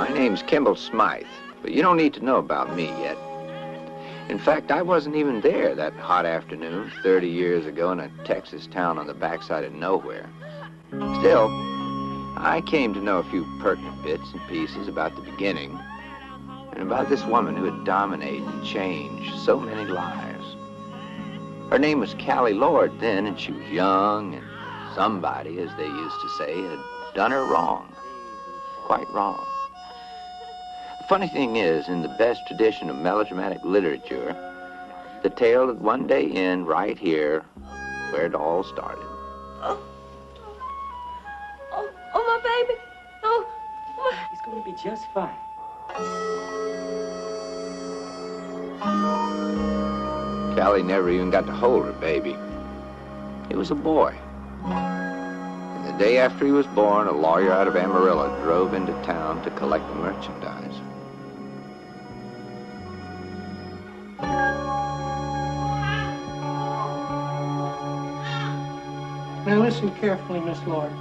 My name's Kimball Smythe, but you don't need to know about me yet. In fact, I wasn't even there that hot afternoon 30 years ago in a Texas town on the backside of nowhere. Still, I came to know a few pertinent bits and pieces about the beginning and about this woman who had dominated and changed so many lives. Her name was Callie Lord then, and she was young, and somebody, as they used to say, had done her wrong. Quite wrong. The funny thing is, in the best tradition of melodramatic literature, the tale would one day end right here where it all started. Oh, my baby. Oh, he's going to be just fine. Callie never even got to hold her baby. He was a boy. And the day after he was born, a lawyer out of Amarillo drove into town to collect the merchandise. Now listen carefully, Miss Lord.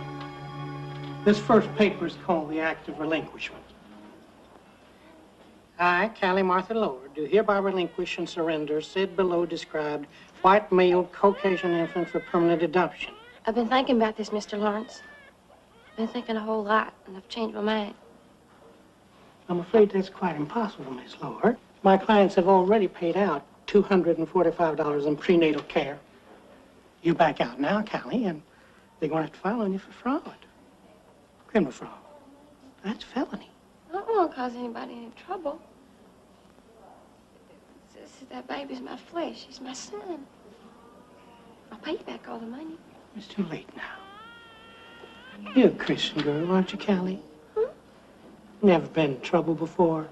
This first paper is called the Act of Relinquishment. I, Callie Martha Lord, do hereby relinquish and surrender said below described white male Caucasian infant for permanent adoption. I've been thinking about this, Mr. Lawrence. I've been thinking a whole lot, and I've changed my mind. I'm afraid that's quite impossible, Miss Lord. My clients have already paid out $245 in prenatal care. You back out now, Callie, and they're going to have to file on you for fraud. Criminal fraud. That's felony. I don't want to cause anybody any trouble. That baby's my flesh. He's my son. I'll pay you back all the money. It's too late now. You're a Christian girl, aren't you, Callie? Never been in trouble before.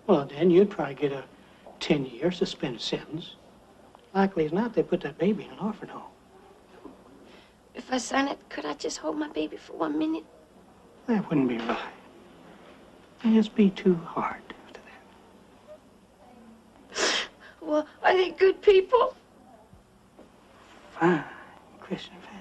Well, then you'd probably get a 10-year suspended sentence. Likely as not, they put that baby in an orphan home. If I sign it, could I just hold my baby for 1 minute? That wouldn't be right. It'd just be too hard after that. Well, are they good people? Fine. Christian family.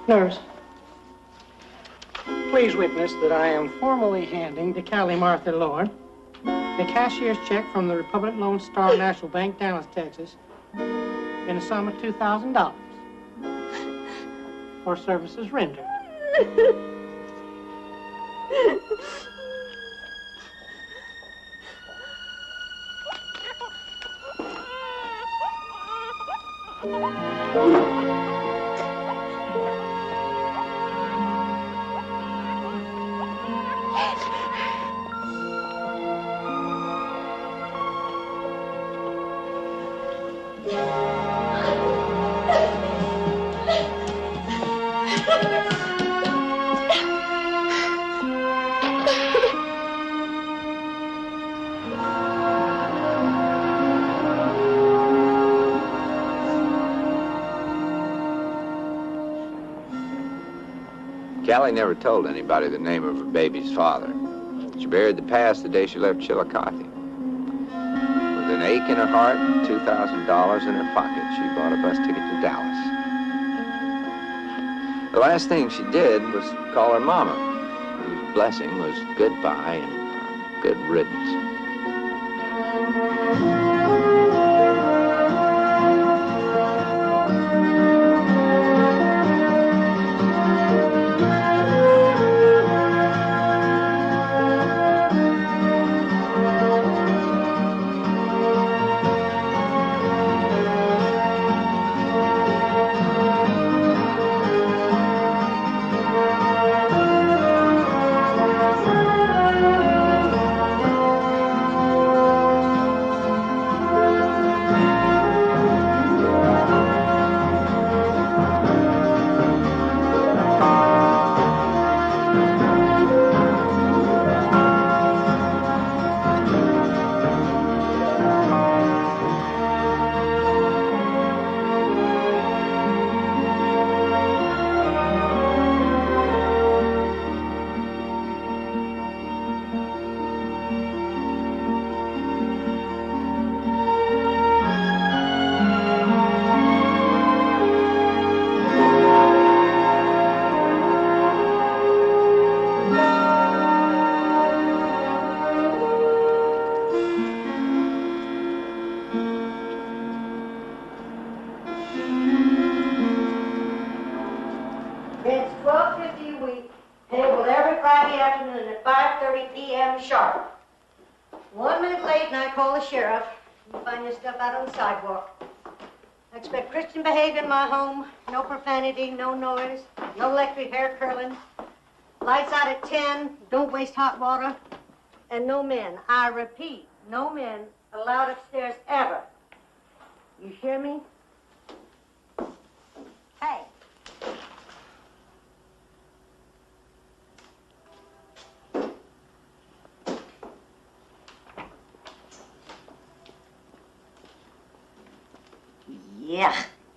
Nurse, please witness that I am formally handing to Callie Martha Lord a cashier's check from the Republic Lone Star National Bank, Dallas, Texas, in a sum of $2,000 for services rendered. Callie never told anybody the name of her baby's father. She buried the past the day she left Chillicothe. With an ache in her heart and $2,000 in her pocket, she bought a bus ticket to Dallas. The last thing she did was call her mama, whose blessing was goodbye and good riddance. p.m. sharp. 1 minute late and I call the sheriff. You find your stuff out on the sidewalk. I expect Christian behavior in my home. No profanity, no noise, no electric hair curling. Lights out at 10, don't waste hot water. And no men, I repeat, no men allowed upstairs ever. You hear me? Hey. Yeah,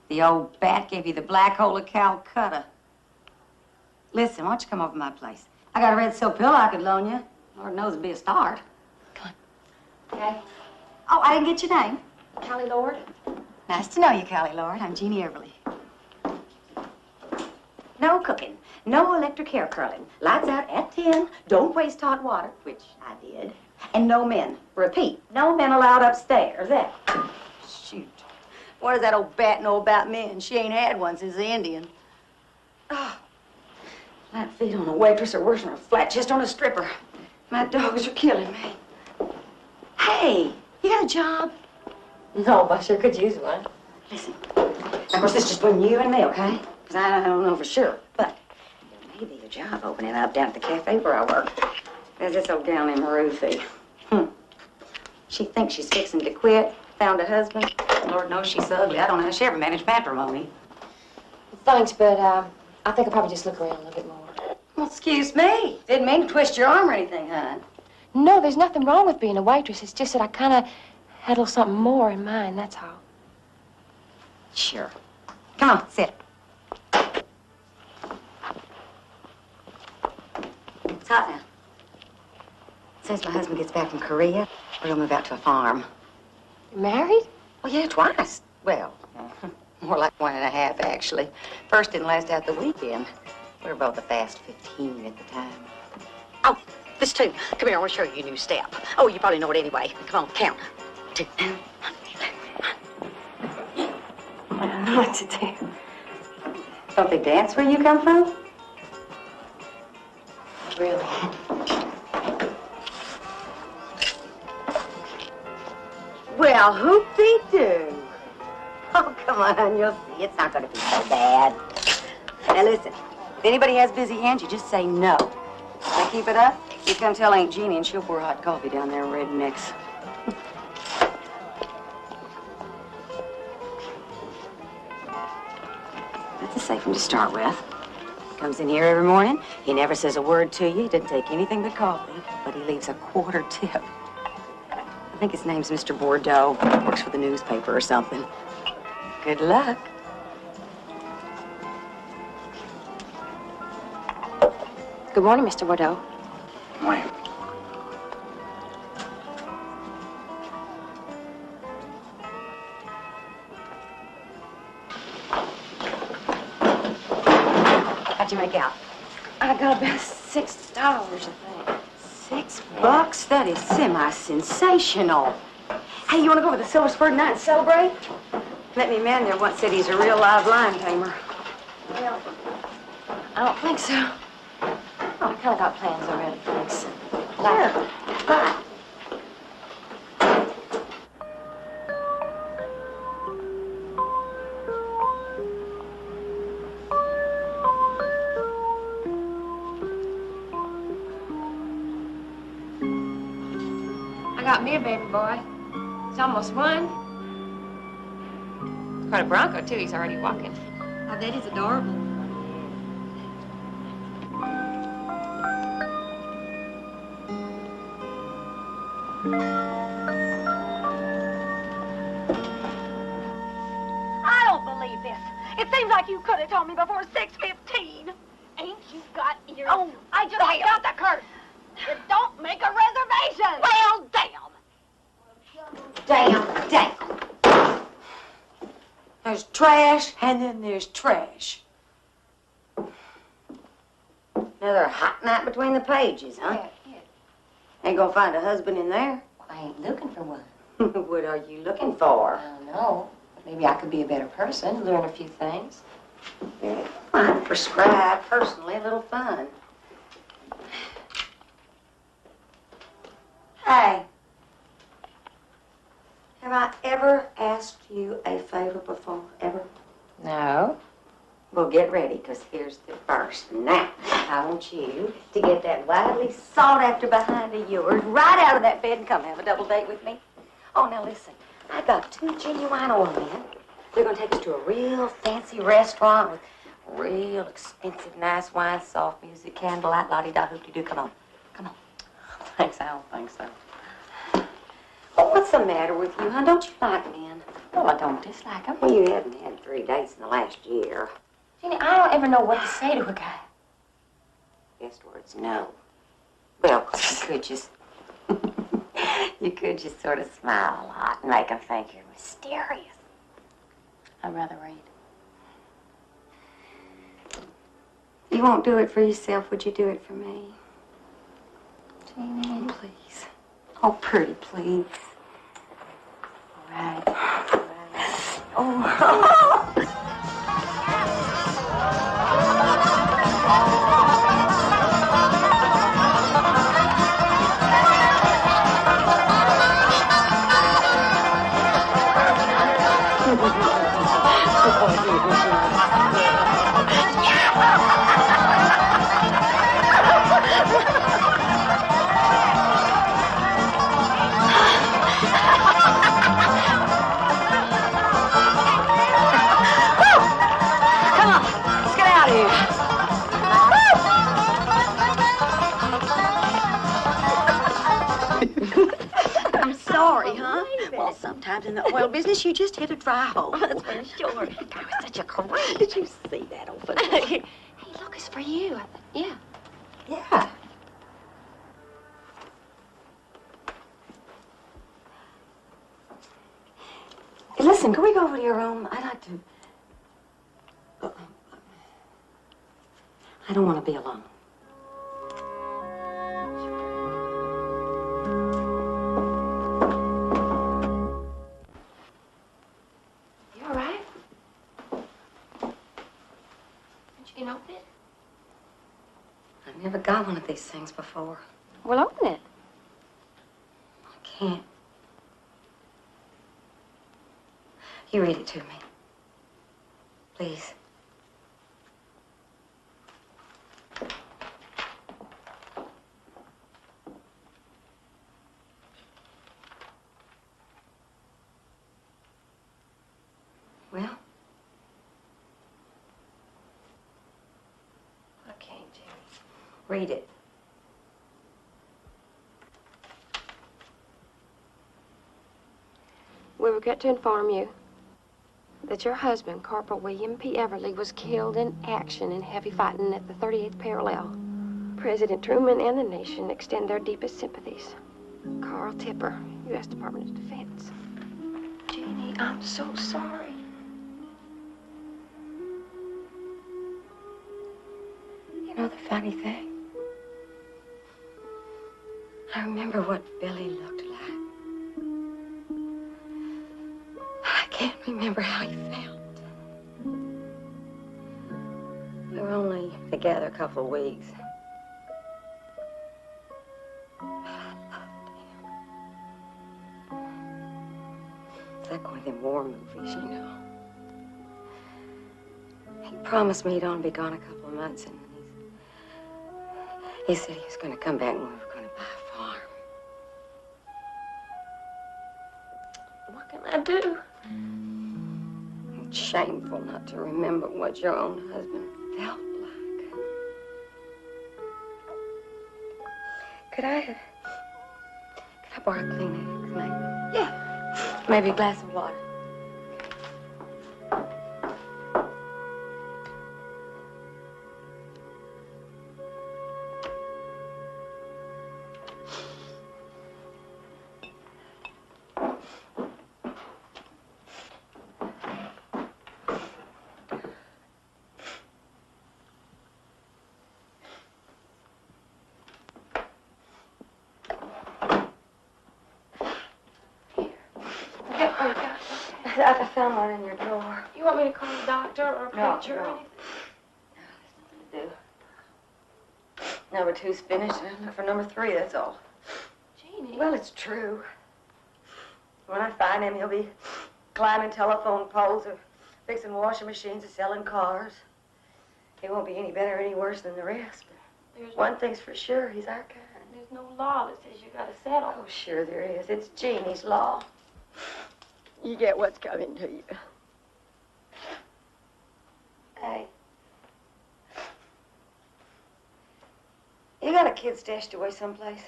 the old bat gave you the black hole of Calcutta. Listen, why don't you come over to my place? I got a red silk pillow I could loan you. Lord knows it'd be a start. Come on. Okay. Oh, I didn't get your name. Callie Lord. Nice to know you, Callie Lord. I'm Jeannie Everly. No cooking, no electric hair curling. Lights out at 10, don't waste hot water, which I did. And no men. Repeat, no men allowed upstairs. There. Shoot. What does that old bat know about men? She ain't had one since the Indian. Oh, flat feet on a waitress are worse than a flat chest on a stripper. My dogs are killing me. Hey, you got a job? No, but I sure could use one. Listen, of course, this is just between you and me, okay? Because I don't know for sure, but there may be a job opening up down at the cafe where I work. There's this old gal named Ruthie. She thinks she's fixing to quit, found a husband. Lord knows she's ugly. I don't know how she ever managed matrimony. Thanks, but I think I'll probably just look around a little bit more. Well, excuse me. Didn't mean to twist your arm or anything, hon. No, there's nothing wrong with being a waitress. It's just that I kind of had a little something more in mind, that's all. Sure. Come on, sit. It's hot now. Since my husband gets back from Korea, we're gonna move out to a farm. You married? Well, yeah, twice. Well, more like 1.5, actually. First didn't last out the weekend. We were both a fast 15 at the time. Oh, this too. Come here, I want to show you a new step. Oh, you probably know it anyway. Come on, count. 2. I don't know what to do. Don't they dance where you come from? Really? Well, whoop-dee-doo. Oh, come on, you'll see. It's not going to be so bad. Now, listen. If anybody has busy hands, you just say no. If they keep it up, you come tell Aunt Jeannie and she'll pour hot coffee down there, rednecks. That's a safe one to start with. Comes in here every morning. He never says a word to you. He doesn't take anything but coffee, but he leaves a quarter tip. I think his name's Mr. Bordeaux. Works for the newspaper or something. Good luck. Good morning, Mr. Bordeaux. Morning. How'd you make out? I got about $6, I think. $6? That is semi-sensational. Hey, you want to go over the Silver Spur tonight and celebrate? Let me man there once said he's a real live lion tamer. Well, I don't think so. I kind of got plans already, thanks. Sure. Bye. I got me a baby boy. He's almost 1. Quite a bronco, too. He's already walking. I bet he's adorable. I don't believe this. It seems like you could have told me before 6:15. Ain't you got ears? Oh, I just got the curse. You don't make a reservation. Well, damn. Damn. There's trash, and then there's trash. Another hot night between the pages, huh? Yeah. Ain't gonna find a husband in there. I ain't looking for one. What are you looking for? I don't know. Maybe I could be a better person, learn a few things. Fine, prescribed, personally, a little fun. Hey. Have I ever asked you a favor before? Ever? No. Well, get ready, because here's the first. Now, I want you to get that widely sought after behind of yours right out of that bed and come have a double date with me. Oh, now listen. I got 2 genuine oil men. They're going to take us to a real fancy restaurant with real expensive, nice wine, soft music, candlelight, la-di-da-hoop-de-doo. Come on. Come on. Thanks, I don't think so. Oh, what's the matter with you, huh? Don't you like men? Well, I don't dislike him. Well, you haven't had 3 dates in the last year. Jeannie, I don't ever know what to say to a guy. Best word's no. Well, you could just... you could just sort of smile a lot and make him think you're mysterious. I'd rather read. You won't do it for yourself, would you do it for me? Jeannie. Please. Oh, pretty, please. All right. All right. Oh. Sometimes in the oil business, you just hit a dry hole. That's for sure. That was such a career. Did you see that open? Hey, look, it's for you. Yeah. Yeah. Hey, listen, can we go over to your room? I'd like to... I don't want to be alone. I've never got one of these things before. Well, open it. I can't. You read it to me. Please. Well? Read it. We regret to inform you that your husband, Corporal William P. Everly, was killed in action in heavy fighting at the 38th parallel. President Truman and the nation extend their deepest sympathies. Carl Tipper, U.S. Department of Defense. Jeannie, I'm so sorry. You know the funny thing? I remember what Billy looked like. I can't remember how he felt. We were only together a couple of weeks. But I loved him. It's like one of them war movies, you know. He promised me he'd only be gone a couple of months, and he said he was going to come back and we were going to buy a farm. What can I do? It's shameful not to remember what your own husband felt like. Could I borrow a Kleenex, maybe? Yeah. Maybe a glass of water. I found one in your drawer. You want me to call a doctor or a preacher or anything? No, there's nothing to do. Number 2's finished, and I look for number 3, that's all. Jeannie. Jeannie. Well, it's true. When I find him, he'll be climbing telephone poles or fixing washing machines or selling cars. He won't be any better or any worse than the rest. But one thing's for sure, he's our kind. There's no law that says you gotta settle. Oh, sure there is. It's Jeannie's law. You get what's coming to you. Hey. You got a kid stashed away someplace?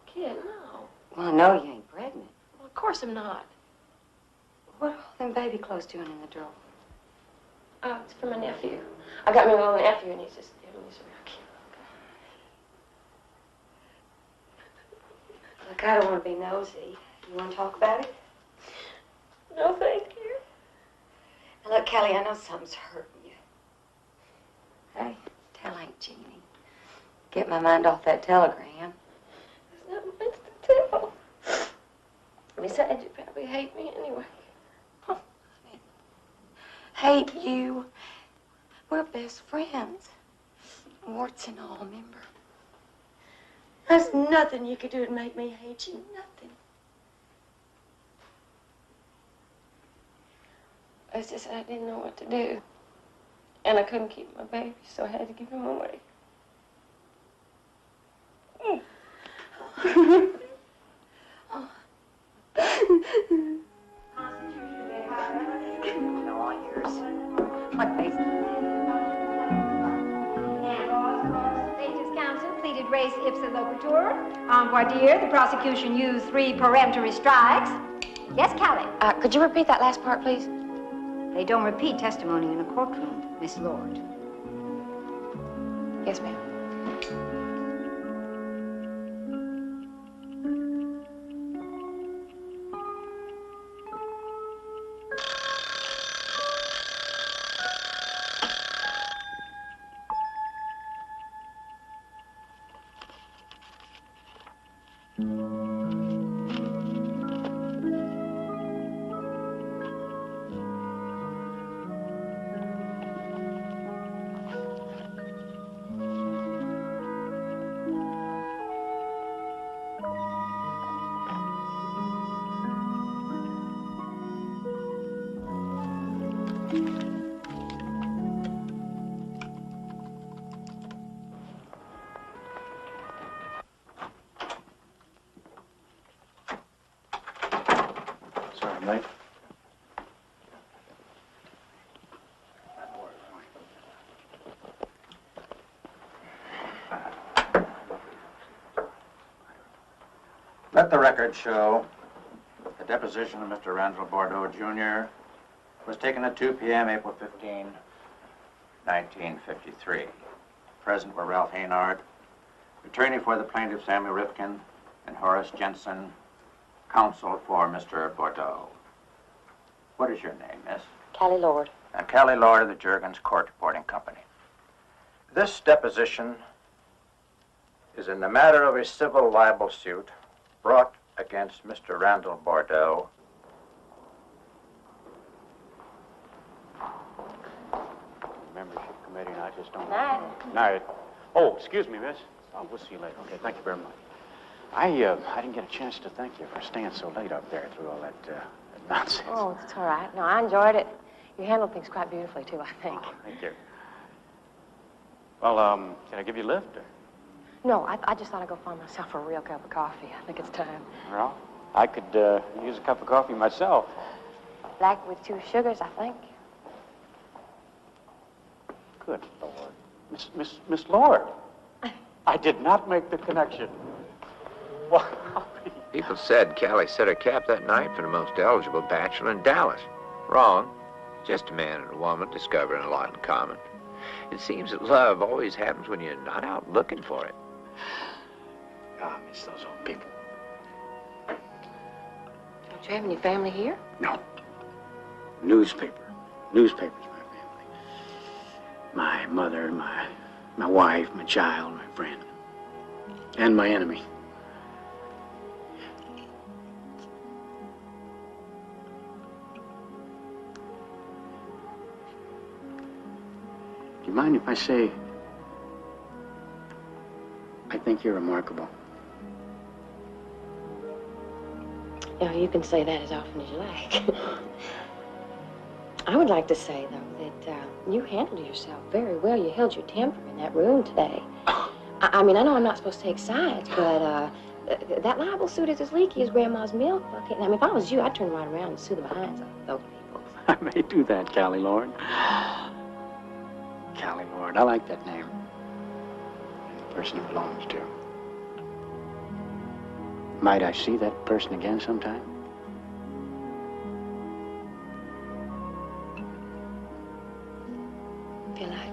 Kid, no. Well, I know you ain't pregnant. Well, of course I'm not. What are all them baby clothes doing in the drawer? Oh, it's for my nephew. I got me a little nephew, and he's real cute. Look, I don't want to be nosy. You want to talk about it? No, thank you. Now, look, Callie, I know something's hurting you. Hey, tell Aunt Jeannie. Get my mind off that telegram. There's not much to tell. Besides, you probably hate me anyway. Oh, hate you? We're best friends. Warts and all, remember? There's nothing you could do to make me hate you. Nothing. It's just that I didn't know what to do. And I couldn't keep my baby, so I had to give him away. No, all yours. What face? Plaintiff's counsel pleaded res ipsa loquitur. En voir dire, the prosecution used 3 peremptory strikes. Yes, Callie? Could you repeat that last part, please? They don't repeat testimony in a courtroom, Miss Lord. Yes, ma'am. Mate. Let the record show the deposition of Mr. Randall Bordeaux, Jr. was taken at 2 p.m. April 15, 1953. Present were Ralph Haynard, attorney for the plaintiff Samuel Rifkin, and Horace Jensen, counsel for Mr. Bordeaux. What is your name, miss? Callie Lord. Callie Lord of the Jurgens Court Reporting Company. This deposition is in the matter of a civil libel suit brought against Mr. Randall Bordeaux. Membership committee, and I just don't Night. Night. Oh, excuse me, miss. Oh, we'll see you later. Okay, thank you very much. I didn't get a chance to thank you for staying so late up there through all that nonsense. Oh, it's all right. No, I enjoyed it. You handled things quite beautifully, too, I think. Oh, thank you. Well, can I give you a lift? Or? No, I just thought I'd go find myself a real cup of coffee. I think it's time. Well, I could use a cup of coffee myself. Black with 2 sugars, I think. Good Lord. Miss Lord. I did not make the connection. Wow. People said Callie set her cap that night for the most eligible bachelor in Dallas. Wrong. Just a man and a woman discovering a lot in common. It seems that love always happens when you're not out looking for it. Ah, miss, those old people. Don't you have any family here? No. Newspaper's my family. My mother, my wife, my child, my friend. And my enemy. Do you mind if I say I think you're remarkable? You know, you can say that as often as you like. I would like to say, though, that you handled yourself very well. You held your temper in that room today. I mean, I know I'm not supposed to take sides, but that libel suit is as leaky as Grandma's milk bucket. I mean, if I was you, I'd turn right around and sue the behinds of those people. I may do that, Callie Lord. Callie Lord, I like that name. The person it belongs to. Might I see that person again sometime? Feel like.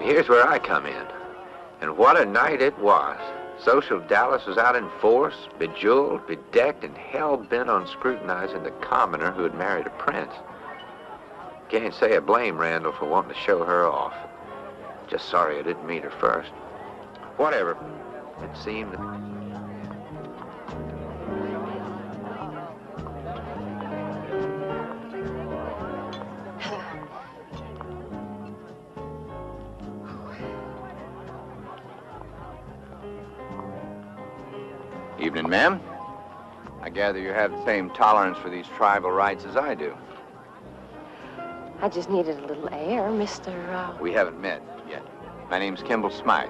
Here's where I come in. And what a night it was. Social Dallas was out in force, bejeweled, bedecked, and hell-bent on scrutinizing the commoner who had married a prince. Can't say I blame Randall for wanting to show her off. Just sorry I didn't meet her first. Whatever. It seemed that... Evening, ma'am. I gather you have the same tolerance for these tribal rights as I do. I just needed a little air, Mr. We haven't met yet. My name's Kimball Smythe.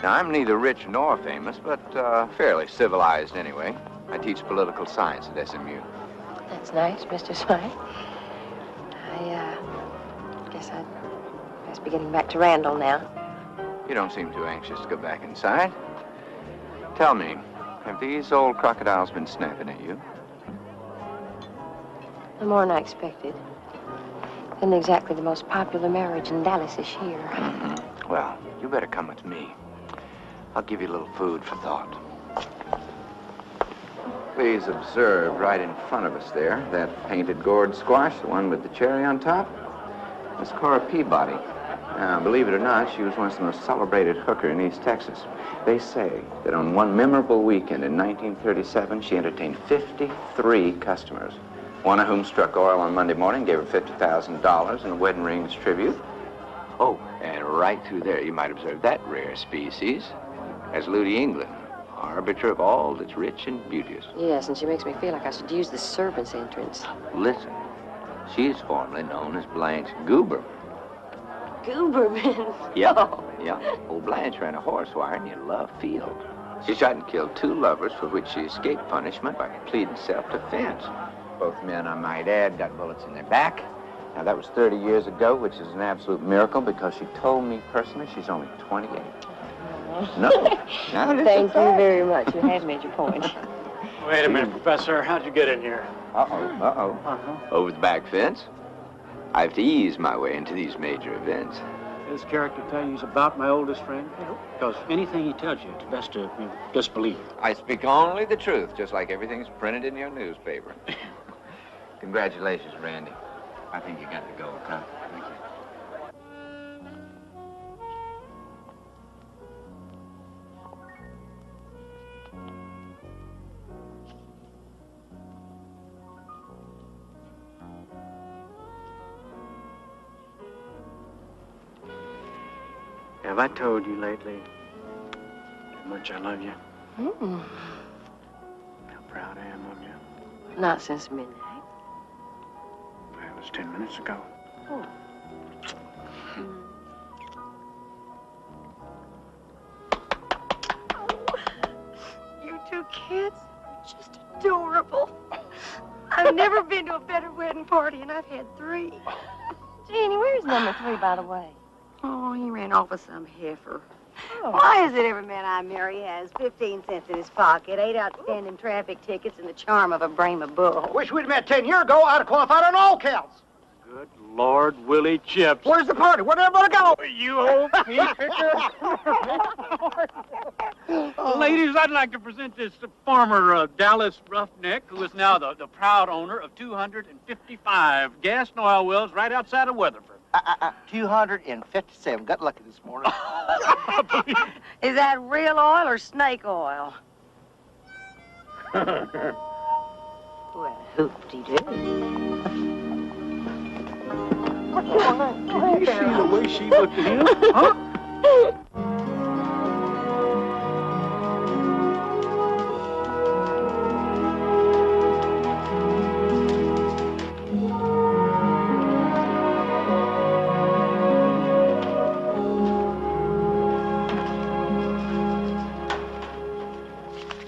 Now, I'm neither rich nor famous, but fairly civilized anyway. I teach political science at SMU. That's nice, Mr. Smythe. I guess I'd best be getting back to Randall now. You don't seem too anxious to go back inside. Tell me, have these old crocodiles been snapping at you? No more than I expected. Isn't exactly the most popular marriage in Dallas this year. Mm-hmm. Well, you better come with me. I'll give you a little food for thought. Please observe right in front of us there, that painted gourd squash, the one with the cherry on top. Miss Cora Peabody. Now, believe it or not, she was once the most celebrated hooker in East Texas. They say that on one memorable weekend in 1937, she entertained 53 customers, one of whom struck oil on Monday morning, gave her $50,000 in a wedding ring as tribute. Oh, and right through there, you might observe that rare species as Ludi England, arbiter of all that's rich and beauteous. Yes, and she makes me feel like I should use the servant's entrance. Listen, she's formerly known as Blanche Goober. Gooberman. Yeah, yeah. Old Blanche ran a horse wire near Love Field. She shot and killed 2 lovers for which she escaped punishment by pleading self-defense. Both men, I might add, got bullets in their back. Now, that was 30 years ago, which is an absolute miracle because she told me personally she's only 28. No. Thank you very much. You have made your point. Wait a minute, Professor. How'd you get in here? Over the back fence. I have to ease my way into these major events. His character tell you he's about my oldest friend? Because anything he tells you, it's best to disbelieve. I speak only the truth, just like everything's printed in your newspaper. Congratulations, Randy. I think you got to go, huh? Thank you. Have I told you lately how much I love you? Mm. How proud I am of you? Not since midnight. That was 10 minutes ago. Oh. You two kids are just adorable. I've never been to a better wedding party, and I've had 3. Jeannie, where's number 3, by the way? Oh, he ran off with some heifer. Oh. Why is it every man I marry has 15 cents in his pocket, 8 outstanding traffic tickets, and the charm of a brame of bull? Wish we'd met 10 years ago. I'd have qualified on all counts. Good Lord, Willie Chips. Where's the party? Where'd everybody go? You old pea picker. Ladies, I'd like to present this former Dallas roughneck who is now the proud owner of 255 gas and oil wells right outside of Weatherford. 257. Got lucky this morning. Is that real oil or snake oil? Well, hoop-de-doo. Did you see the way she looked at him? Huh?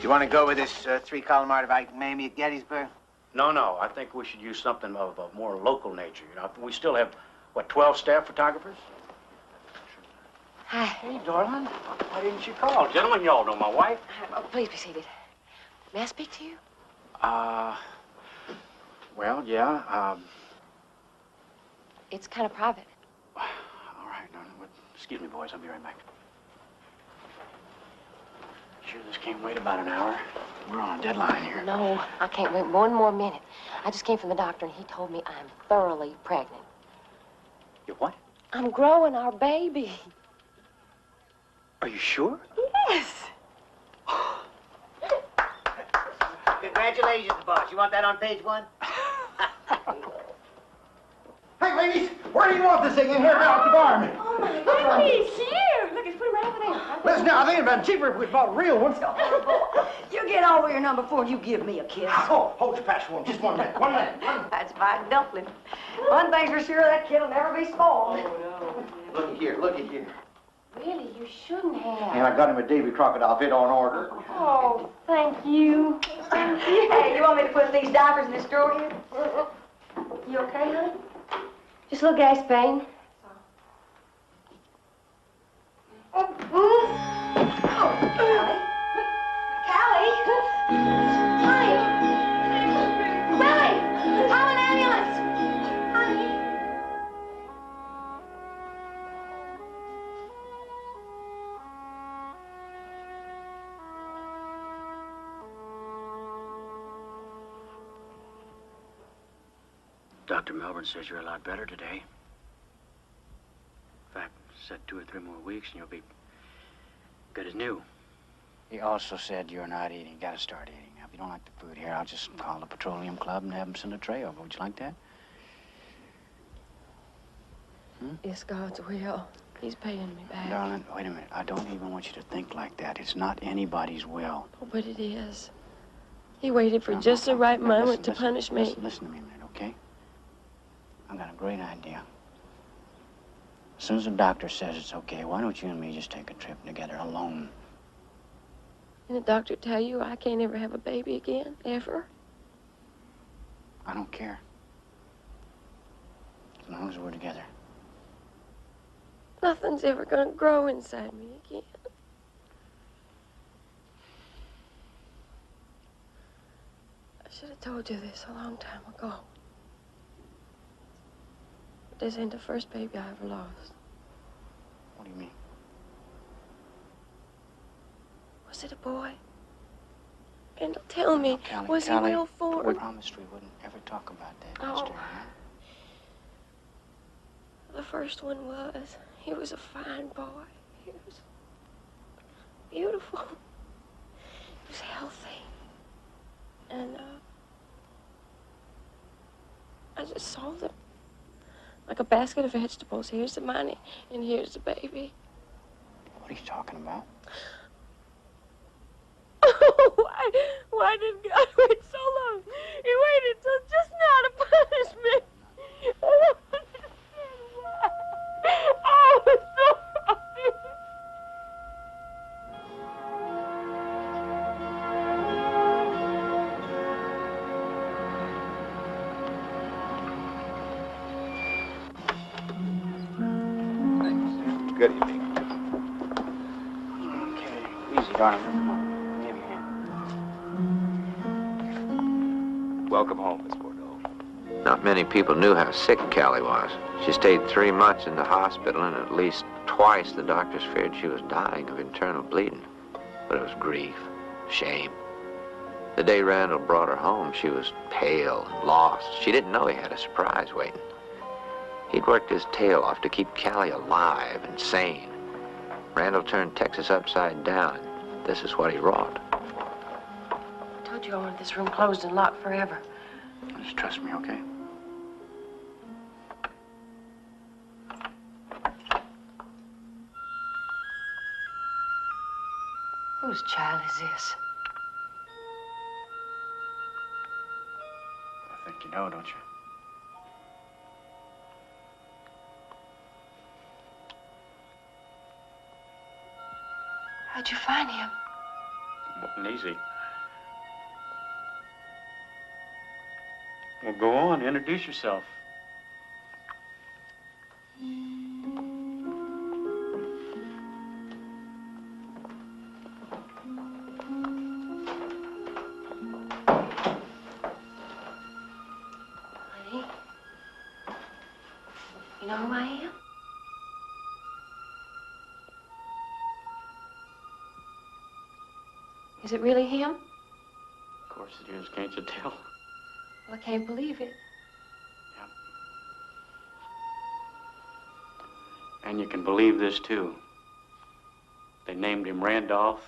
You want to go with this 3-column art of Ike Mamie at Gettysburg? No. I think we should use something of a more local nature. You know, we still have, what, 12 staff photographers? Hi. Hey, darling. Why didn't you call? Gentlemen, y'all know my wife. Oh, please be seated. May I speak to you? Well, yeah. It's kind of private. All right, darling. Excuse me, boys. I'll be right back. Sure, this can't wait about an hour. We're on a deadline here. No, I can't wait one more minute. I just came from the doctor, and he told me I'm thoroughly pregnant. You what? I'm growing our baby. Are you sure? Yes. Congratulations, boss. You want that on page 1? Hey, ladies, where do you want this thing in here out the barn? Oh, my goodness, cute. Look, it's put right over there. Listen, now, I think it'd been cheaper if we bought real ones. You get over your number 4 and you give me a kiss. Oh, hold your passion for just 1 minute. 1 minute. That's fine dumpling. One thing's for sure, that kid'll never be spoiled. Look at here, look at here. Really, you shouldn't have. And I got him a Davy crocodile fit on order. Oh, thank you. Thank you. Hey, you want me to put these diapers in this drawer here? You okay, honey? Just a little gas pain. Oh, Callie. Callie. Honey. Willie, call an ambulance. Honey. Dr. Melbourne says you're a lot better today. In fact, said 2 or 3 more weeks and you'll be good as new. He also said you're not eating. Gotta start eating. Now, if you don't like the food here, I'll just call the Petroleum Club and have them send a tray over. Would you like that? It's God's will. He's paying me back. Darling, wait a minute. I don't even want you to think like that. It's not anybody's will. Oh, but it is. He waited for just the right moment to punish me. Listen to me a minute, okay? I've got a great idea. As soon as the doctor says it's okay, why don't you and me just take a trip together alone? Did the doctor tell you I can't ever have a baby again, ever? I don't care. As long as we're together. Nothing's ever gonna grow inside me again. I should have told you this a long time ago. But this ain't the first baby I ever lost. What do you mean? Was it a boy? Randall, tell me, Callie, was he real forward? We promised we wouldn't ever talk about that, mister. Oh. The first one was. He was a fine boy. He was beautiful. He was healthy. And, I just sold him. Like a basket of vegetables. Here's the money, and here's the baby. What are you talking about? Why did God wait so long? He waited till just now to punish me. I don't understand why. I was so happy. Good evening. Okay, easy, darling. Come on. Give me a hand. Welcome home, Miss Bordeaux. Not many people knew how sick Callie was. She stayed 3 months in the hospital, and at least twice the doctors feared she was dying of internal bleeding. But it was grief, shame. The day Randall brought her home, she was pale and lost. She didn't know he had a surprise waiting. He'd worked his tail off to keep Callie alive and sane. Randall turned Texas upside down. This is what he wrought. I told you I wanted this room closed and locked forever. Just trust me, okay? Whose child is this? I think you know, don't you? How'd you find him? Wasn't easy. Well, go on, introduce yourself. Honey, you know who I am? Is it really him? Of course it is, can't you tell? Well, I can't believe it. Yep. And you can believe this, too. They named him Randolph.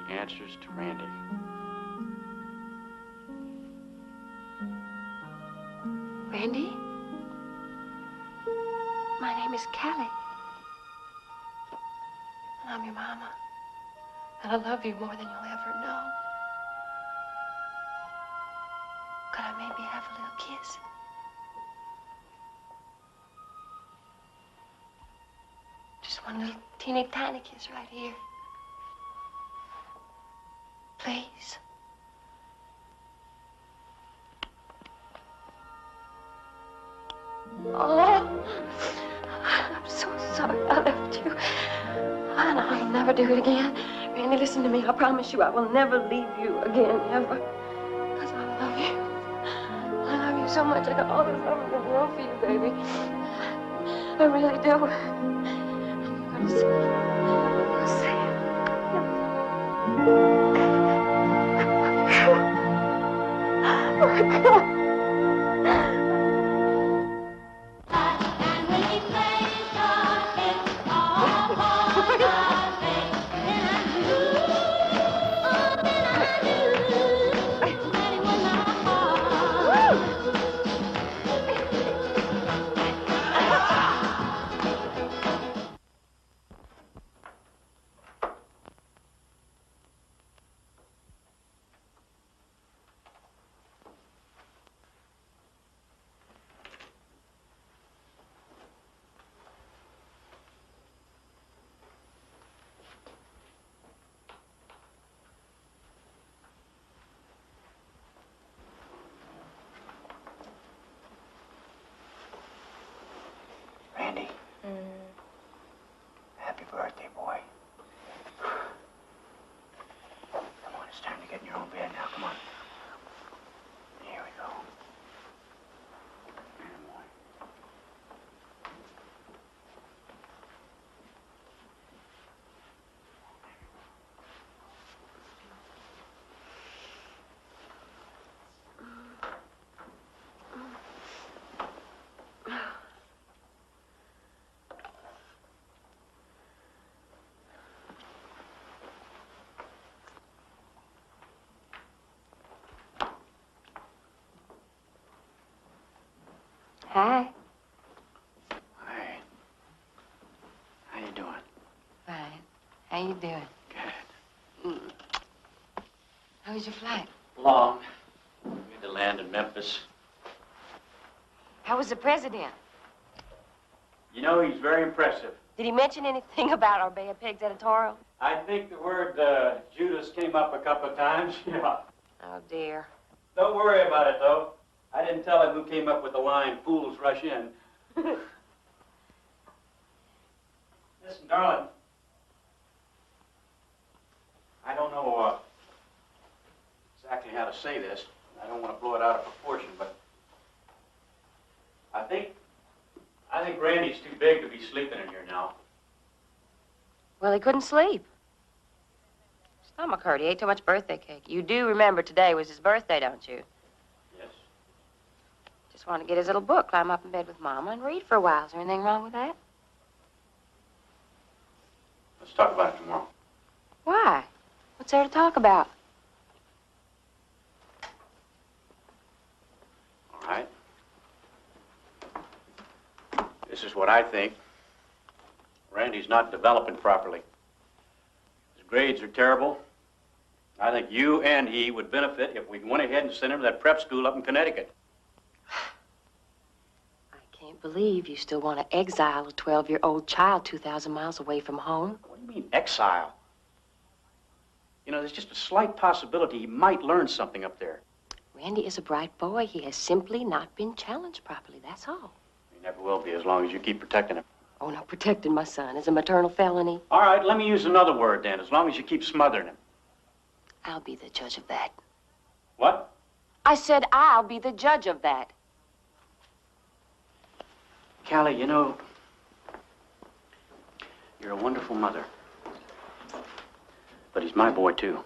He answers to Randy. Randy? My name is Callie. And I'm your mama. And I love you more than you'll ever know. Could I maybe have a little kiss? Just one little teeny tiny kiss right here. Please. Oh, I'm so sorry I left you. And I'll never do it again. Randy, listen to me. I promise you I will never leave you again, ever. Because I love you. I love you so much. I got all the love in the world for you, baby. I really do. I'm going to say it. I'll say it. Oh, God. Randy. Happy birthday, boy. Come on, it's time to get in your own bed now. Come on. Here we go. Here, boy. Hi. Hi. How you doing? Fine. How you doing? Good. How was your flight? Long. We had to land in Memphis. How was the president? You know, he's very impressive. Did he mention anything about our Bay of Pigs editorial? I think the word Judas came up a couple of times. Yeah. Oh, dear. Don't worry about it, though. I didn't tell him who came up with the line, fools rush in. Listen, darling. I don't know exactly how to say this. I don't want to blow it out of proportion, but I think Randy's too big to be sleeping in here now. Well, he couldn't sleep. Stomach hurt. He ate too much birthday cake. You do remember today was his birthday, don't you? Just want to get his little book, climb up in bed with Mama, and read for a while. Is there anything wrong with that? Let's talk about it tomorrow. Why? What's there to talk about? All right. This is what I think. Randy's not developing properly. His grades are terrible. I think you and he would benefit if we went ahead and sent him to that prep school up in Connecticut. I can't believe you still want to exile a 12-year-old child 2,000 miles away from home. What do you mean, exile? You know, there's just a slight possibility he might learn something up there. Randy is a bright boy. He has simply not been challenged properly, that's all. He never will be as long as you keep protecting him. Oh, no, protecting my son is a maternal felony. All right, let me use another word then, as long as you keep smothering him. I'll be the judge of that. What? I said I'll be the judge of that. Callie, you know, you're a wonderful mother. But he's my boy, too.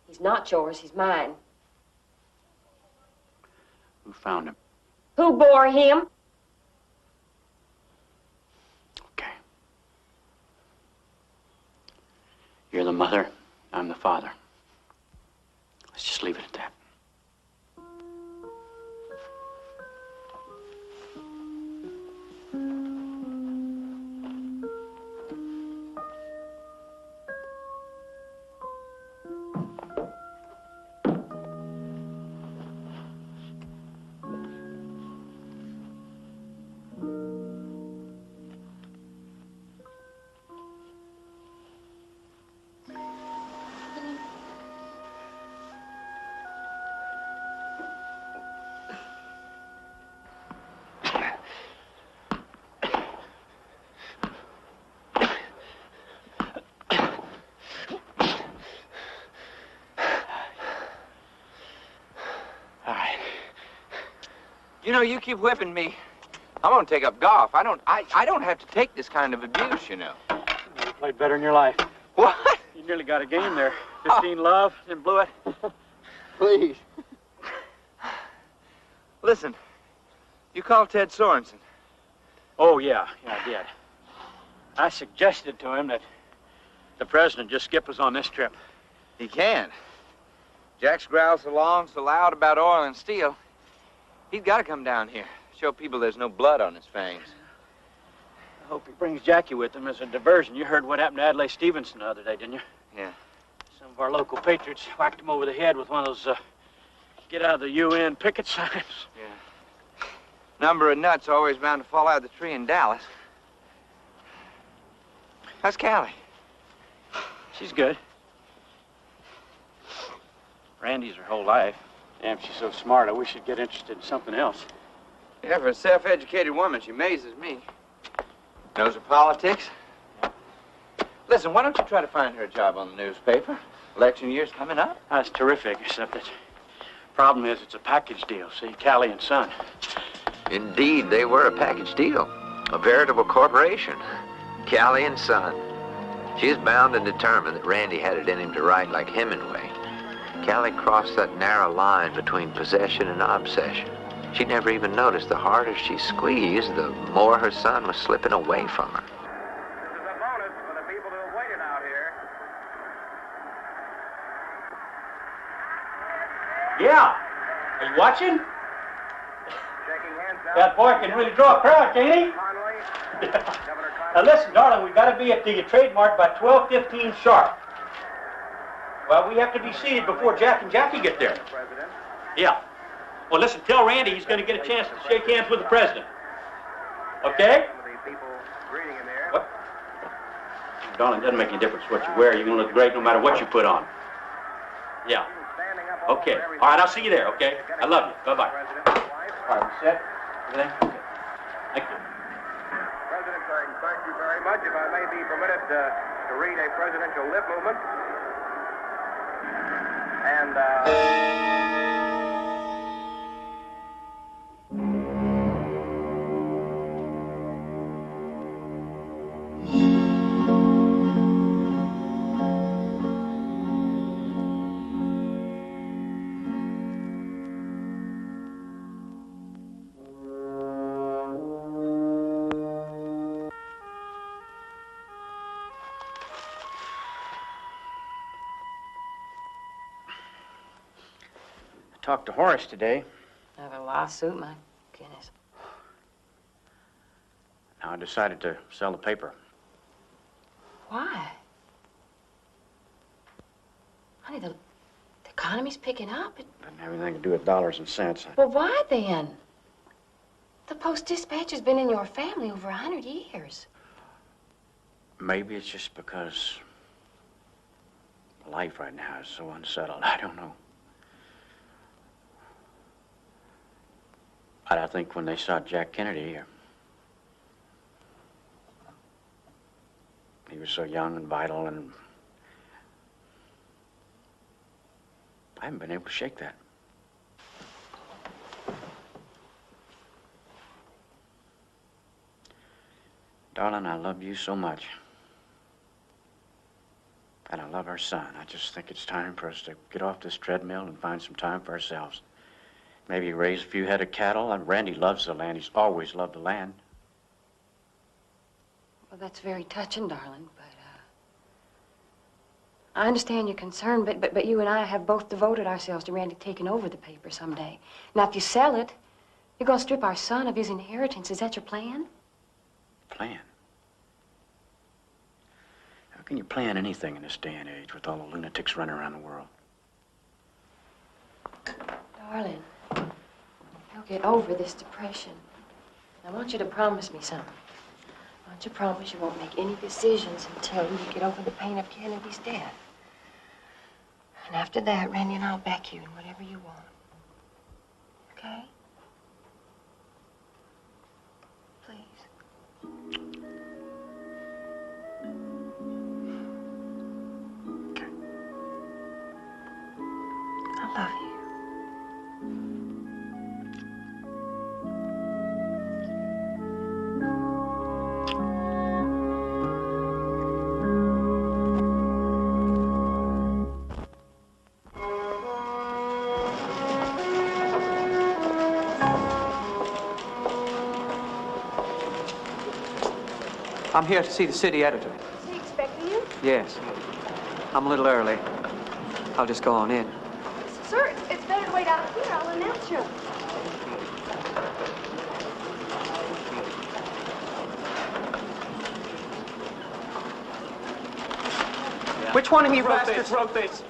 He's not yours, he's mine. Who found him? Who bore him? Okay. You're the mother, I'm the father. Let's just leave it at that. You know, you keep whipping me. I'm gonna take up golf. I don't have to take this kind of abuse, you know. You played better in your life. What? You nearly got a game there. 15 love, and blew it. Please. Listen, you called Ted Sorensen. Oh, yeah, I did. I suggested to him that the president just skip us on this trip. He can't. Jack's growls so long, so loud about oil and steel. He's got to come down here, show people there's no blood on his fangs. I hope he brings Jackie with him as a diversion. You heard what happened to Adlai Stevenson the other day, didn't you? Yeah. Some of our local patriots whacked him over the head with one of those, get out of the UN picket signs. Yeah. Number of nuts always bound to fall out of the tree in Dallas. How's Callie? She's good. Randy's her whole life. Damn, she's so smart. I wish she'd get interested in something else. Yeah, for a self-educated woman, she amazes me. Knows her politics. Listen, why don't you try to find her a job on the newspaper? Election year's coming up. That's terrific, except that problem is it's a package deal, see? Callie and Son. Indeed, they were a package deal. A veritable corporation. Callie and Son. She is bound and determined that Randy had it in him to write like Hemingway. Callie crossed that narrow line between possession and obsession. She never even noticed the harder she squeezed, the more her son was slipping away from her. This is a bonus for the people who have waited out here. Yeah. Are you watching? Shaking hands out. That boy can really draw a crowd, can't he? Now listen, darling, we've got to be at the trademark by 12:15 sharp. Well, we have to be seated before Jack and Jackie get there. Yeah. Well, listen, tell Randy he's going to get a chance to shake hands with the president. Okay? What? Darling, it doesn't make any difference what you wear. You're going to look great no matter what you put on. Yeah. Okay. All right, I'll see you there, okay? I love you. Bye-bye. All right, we set? Everything? Okay. Thank you. President, thank you very much. If I may be permitted to read a presidential lip movement. And, talked to Horace today. I have a lawsuit, my goodness. Now I decided to sell the paper. Why? Honey, the economy's picking up. Doesn't have anything to do with dollars and cents. Well, why then? The Post-Dispatch has been in your family over 100 years. Maybe it's just because life right now is so unsettled. I don't know. But I think when they saw Jack Kennedy, he was so young and vital, and I haven't been able to shake that. Darling, I love you so much. And I love our son. I just think it's time for us to get off this treadmill and find some time for ourselves. Maybe raise a few head of cattle. And Randy loves the land. He's always loved the land. Well, that's very touching, darling, but, I understand your concern, but you and I have both devoted ourselves to Randy taking over the paper someday. Now, if you sell it, you're gonna strip our son of his inheritance. Is that your plan? Plan? How can you plan anything in this day and age with all the lunatics running around the world? Darling, you'll get over this depression. I want you to promise me something. I want you to promise you won't make any decisions until you get over the pain of Kennedy's death. And after that, Randy and I'll back you in whatever you want. Okay? Please. Okay. I love you. I'm here to see the city editor. Is he expecting you? Yes. I'm a little early. I'll just go on in. Sir, it's better to wait out here. I'll announce you. Which one of you bastards wrote this?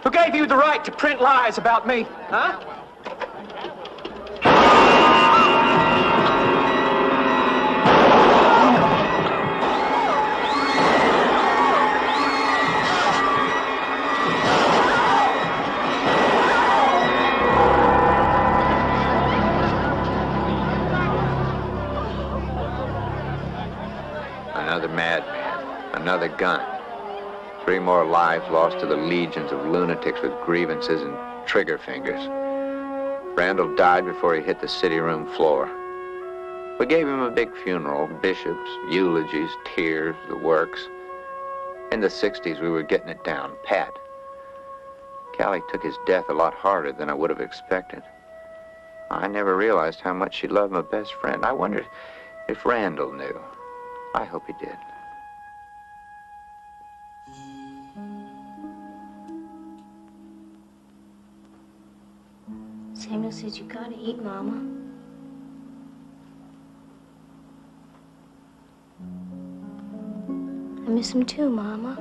Who gave you the right to print lies about me? Huh? Another madman, another gun. 3 more lives lost to the legions of lunatics with grievances and trigger fingers. Randall died before he hit the city room floor. We gave him a big funeral, bishops, eulogies, tears, the works. In the 60s, we were getting it down pat. Callie took his death a lot harder than I would have expected. I never realized how much she loved my best friend. I wondered if Randall knew. I hope he did. Samuel says you gotta eat, Mama. I miss him too, Mama.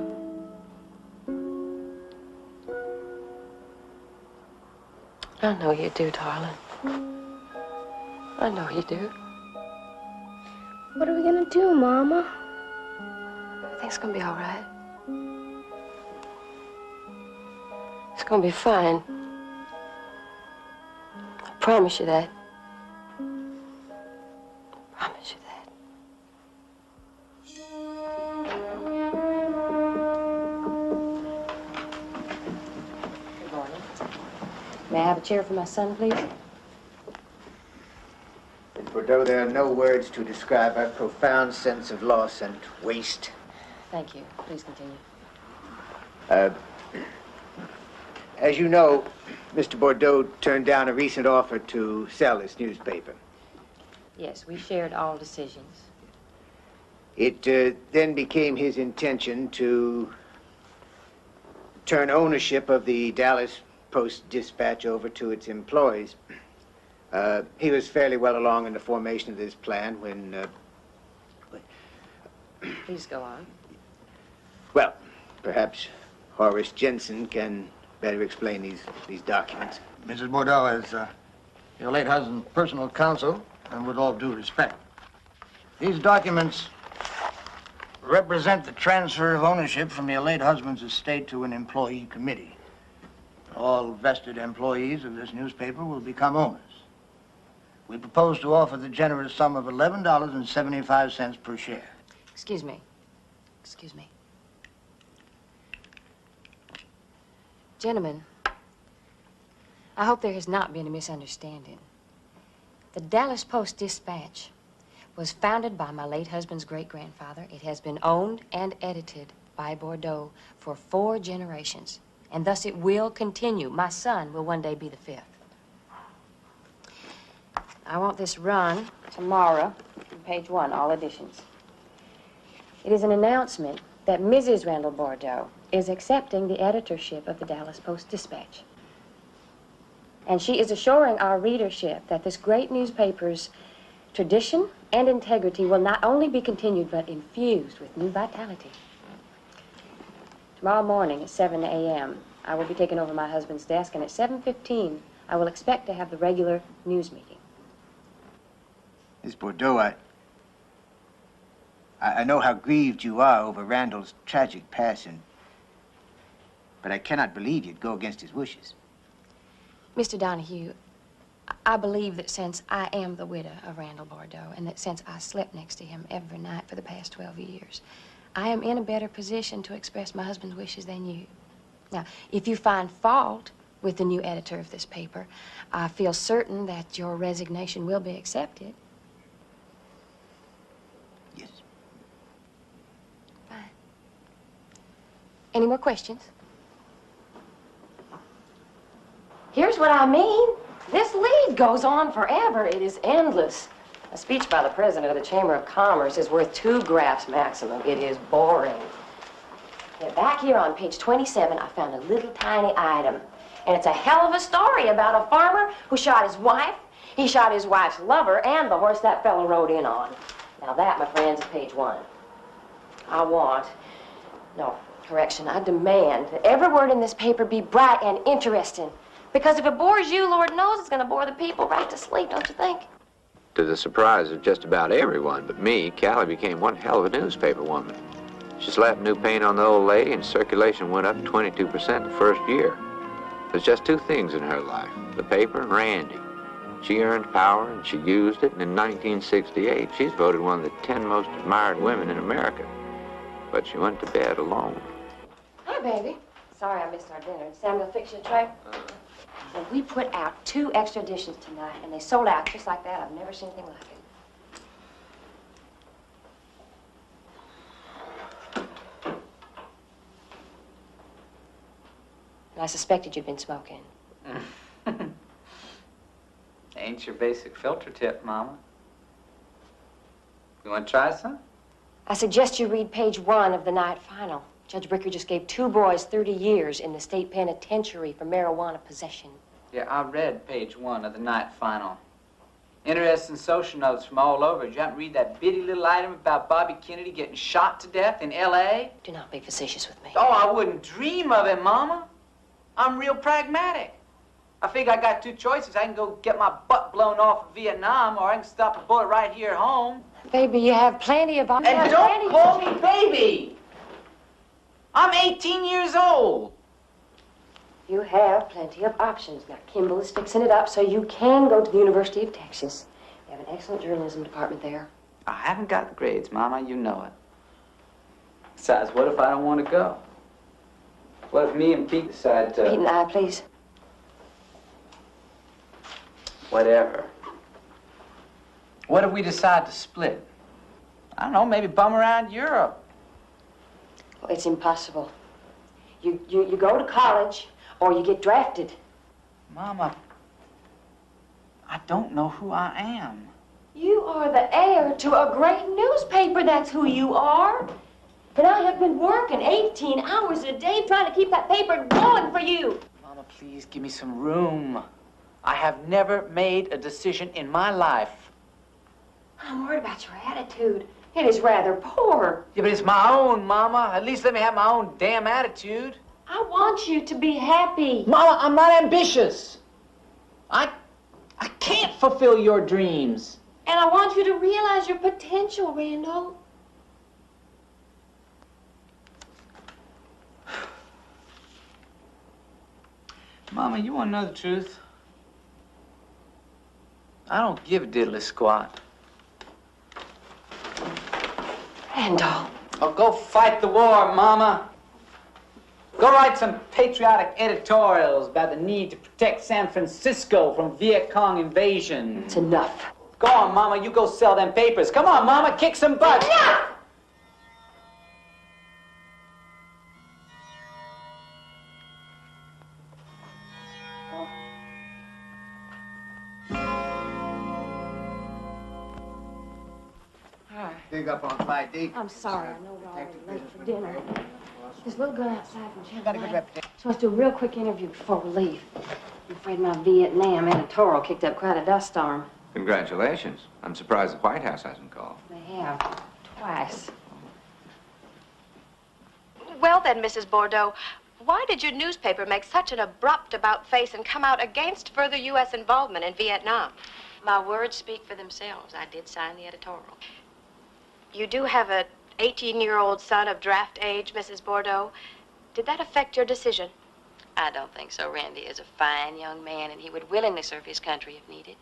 I know you do, darling. I know you do. What are we gonna do, Mama? Everything's gonna be all right. It's gonna be fine. I promise you that. I promise you that. Good morning. May I have a chair for my son, please? In Bordeaux, there are no words to describe our profound sense of loss and waste. Thank you. Please continue. As you know, Mr. Bordeaux turned down a recent offer to sell his newspaper. Yes, we shared all decisions. It then became his intention to turn ownership of the Dallas Post-Dispatch over to its employees. He was fairly well along in the formation of this plan when... Please go on. Well, perhaps Horace Jensen can better explain these documents. Mrs. Bordeaux, as your late husband's personal counsel, and with all due respect, these documents represent the transfer of ownership from your late husband's estate to an employee committee. All vested employees of this newspaper will become owners. We propose to offer the generous sum of $11.75 per share. Excuse me. Excuse me. Gentlemen, I hope there has not been a misunderstanding. The Dallas Post-Dispatch was founded by my late husband's great-grandfather. It has been owned and edited by Bordeaux for 4 generations, and thus it will continue. My son will one day be the 5th. I want this run tomorrow, page 1, all editions. It is an announcement that Mrs. Randall Bordeaux is accepting the editorship of the Dallas Post-Dispatch. And she is assuring our readership that this great newspaper's tradition and integrity will not only be continued, but infused with new vitality. Tomorrow morning at 7 a.m., I will be taking over my husband's desk, and at 7:15, I will expect to have the regular news meeting. Miss Bordeaux, I know how grieved you are over Randall's tragic passing, but I cannot believe you'd go against his wishes. Mr. Donohue, I believe that since I am the widow of Randall Bordeaux, and that since I slept next to him every night for the past 12 years, I am in a better position to express my husband's wishes than you. Now, if you find fault with the new editor of this paper, I feel certain that your resignation will be accepted. Yes. Fine. Any more questions? Here's what I mean. This lead goes on forever. It is endless. A speech by the president of the Chamber of Commerce is worth 2 graphs maximum. It is boring. And back here on page 27, I found a little tiny item. And it's a hell of a story about a farmer who shot his wife, he shot his wife's lover, and the horse that fellow rode in on. Now that, my friends, is page 1. I demand that every word in this paper be bright and interesting. Because if it bores you, Lord knows it's going to bore the people right to sleep, don't you think? To the surprise of just about everyone but me, Callie became one hell of a newspaper woman. She slapped new paint on the old lady, and circulation went up 22% the first year. There's just 2 things in her life, the paper and Randy. She earned power, and she used it, and in 1968, she's voted one of the 10 most admired women in America. But she went to bed alone. Hi, baby. Sorry I missed our dinner. Did Samuel fix you a tray? Well, we put out 2 extra editions tonight, and they sold out just like that. I've never seen anything like it. And I suspected you'd been smoking. Ain't your basic filter tip, Mama. You want to try some? I suggest you read page 1 of the night final. Judge Bricker just gave 2 boys 30 years in the state penitentiary for marijuana possession. Yeah, I read page 1 of the night final. Interesting social notes from all over. Did you happen to read that bitty little item about Bobby Kennedy getting shot to death in L.A.? Do not be facetious with me. Oh, I wouldn't dream of it, Mama. I'm real pragmatic. I figure I got 2 choices. I can go get my butt blown off in Vietnam, or I can stop a bullet right here at home. Baby, you have plenty of... And don't call me baby! I'm 18 years old. You have plenty of options. Now, Kimball is fixing it up so you can go to the University of Texas. They have an excellent journalism department there. I haven't got the grades, Mama. You know it. Besides, what if I don't want to go? What if me and Pete decide to... Pete and I, please. Whatever. What if we decide to split? I don't know, maybe bum around Europe. Oh, it's impossible. You go to college, or you get drafted. Mama, I don't know who I am. You are the heir to a great newspaper, that's who you are. And I have been working 18 hours a day trying to keep that paper going for you. Mama, please give me some room. I have never made a decision in my life. I'm worried about your attitude. It is rather poor. Yeah, but it's my own, Mama. At least let me have my own damn attitude. I want you to be happy. Mama, I'm not ambitious. I can't fulfill your dreams. And I want you to realize your potential, Randall. Mama, you want to know the truth? I don't give a diddly squat. Randall. Oh, go fight the war, Mama. Go write some patriotic editorials about the need to protect San Francisco from Viet Cong invasion. It's enough. Go on, Mama. You go sell them papers. Come on, Mama. Kick some butt. Enough! Big up on flight, Deacon. I'm sorry, I know we're already late for dinner. This little girl outside from Channel Got a good 9 reputation. so let's do a real quick interview before we leave. I'm afraid my Vietnam editorial kicked up quite a dust storm. Congratulations. I'm surprised the White House hasn't called. They have. Twice. Well then, Mrs. Bordeaux, why did your newspaper make such an abrupt about-face and come out against further U.S. involvement in Vietnam? My words speak for themselves. I did sign the editorial. You do have an 18-year-old son of draft age, Mrs. Bordeaux. Did that affect your decision? I don't think so. Randy is a fine young man, and he would willingly serve his country if needed.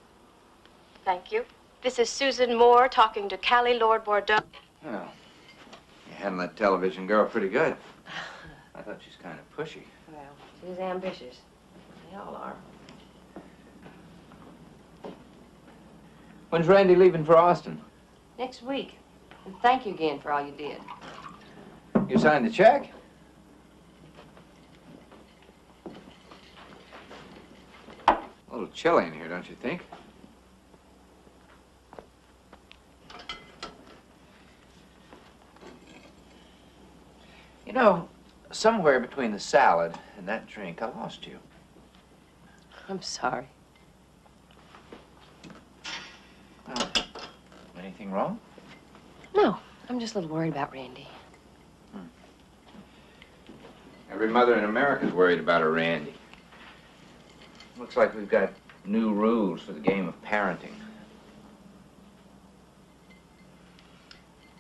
Thank you. This is Susan Moore talking to Callie Lord Bordeaux. Well, you handled that television girl pretty good. I thought she's kind of pushy. Well, she's ambitious. They all are. When's Randy leaving for Austin? Next week. And thank you again for all you did. You signed the check? A little chilly in here, don't you think? You know, somewhere between the salad and that drink, I lost you. I'm sorry. Well, anything wrong? No, I'm just a little worried about Randy. Every mother in America is worried about her Randy. Looks like we've got new rules for the game of parenting.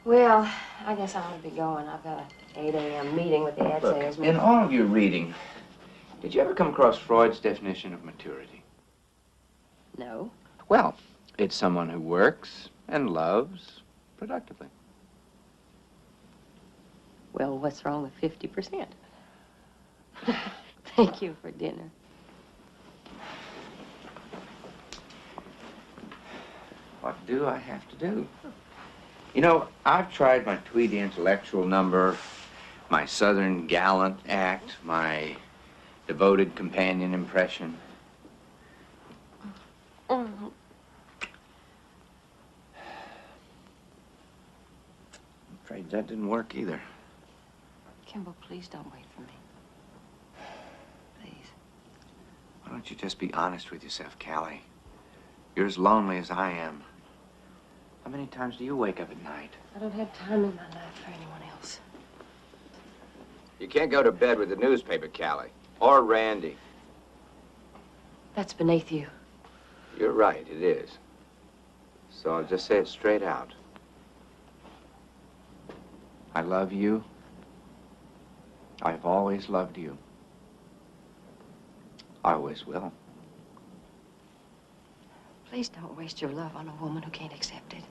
Well, I guess I ought to be going. I've got an 8 a.m. meeting with the ad Look, salesman. in all of your reading, did you ever come across Freud's definition of maturity? No. Well, it's someone who works and loves productively. Well, what's wrong with 50%? Thank you for dinner. What do I have to do? You know, I've tried my Tweedy intellectual number, my Southern gallant act, my devoted companion impression. Mm-hmm. I'm afraid that didn't work either. Kimball, please don't wait for me. Please. Why don't you just be honest with yourself, Callie? You're as lonely as I am. How many times do you wake up at night? I don't have time in my life for anyone else. You can't go to bed with the newspaper, Callie. Or Randy. That's beneath you. You're right, it is. So I'll just say it straight out. I love you. I've always loved you. I always will. Please don't waste your love on a woman who can't accept it.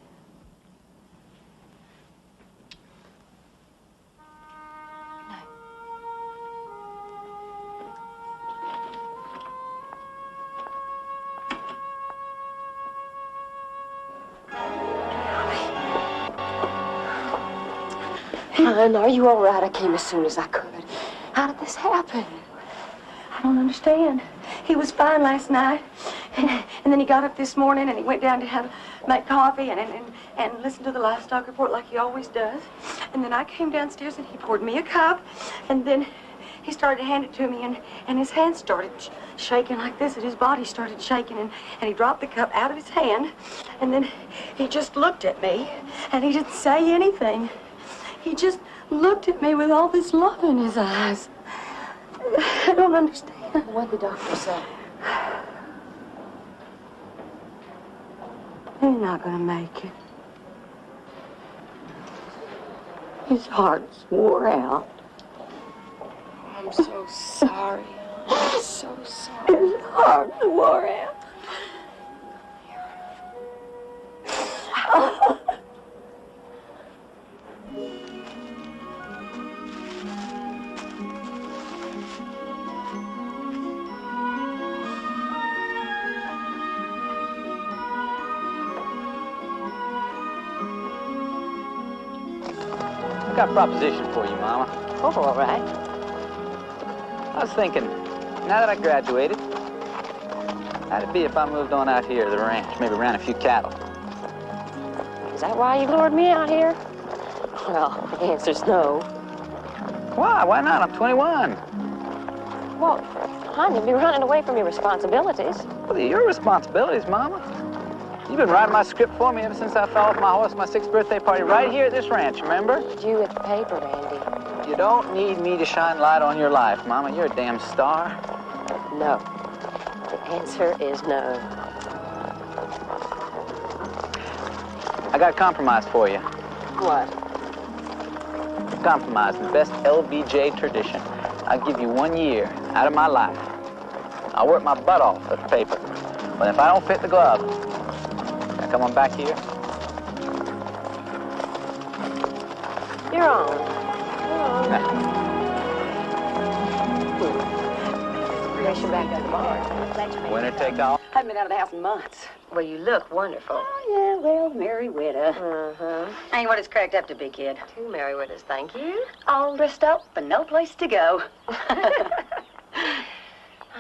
Hon, are you all right? I came as soon as I could. How did this happen? I don't understand. He was fine last night, and then he got up this morning and he went down to make coffee and listen to the livestock report like he always does. And then I came downstairs and he poured me a cup, and then he started to hand it to me, and his hand started shaking like this, and his body started shaking, and he dropped the cup out of his hand, and then he just looked at me, and he didn't say anything. He just looked at me with all this love in his eyes. I don't understand. What did the doctor say? He's not gonna make it. His heart's wore out. I'm so sorry. I'm so sorry. His heart's wore out. I got a proposition for you, Mama. Oh, all right. I was thinking, now that I graduated, how'd it be if I moved on out here to the ranch, maybe ran a few cattle? Is that why you lured me out here? Well, the answer's no. Why? Why not? I'm 21. Well, hon, you'll be running away from your responsibilities. Well, they're your responsibilities, Mama. You've been writing my script for me ever since I fell off my horse at my 6th birthday party right here at this ranch, remember? You with the paper, Randy. You don't need me to shine light on your life, Mama. You're a damn star. No. The answer is no. I got a compromise for you. What? Compromise, the best LBJ tradition. I'll give you 1 year out of my life. I'll work my butt off at the paper. But if I don't fit the glove, come on back here. You're on. Race you back to the bar. Winner take all. I haven't been out of the house in months. Well, you look wonderful. Oh, yeah, well, Merry Widow. Ain't what it's cracked up to be, kid. 2 Merry Widows, thank you. All dressed up and no place to go.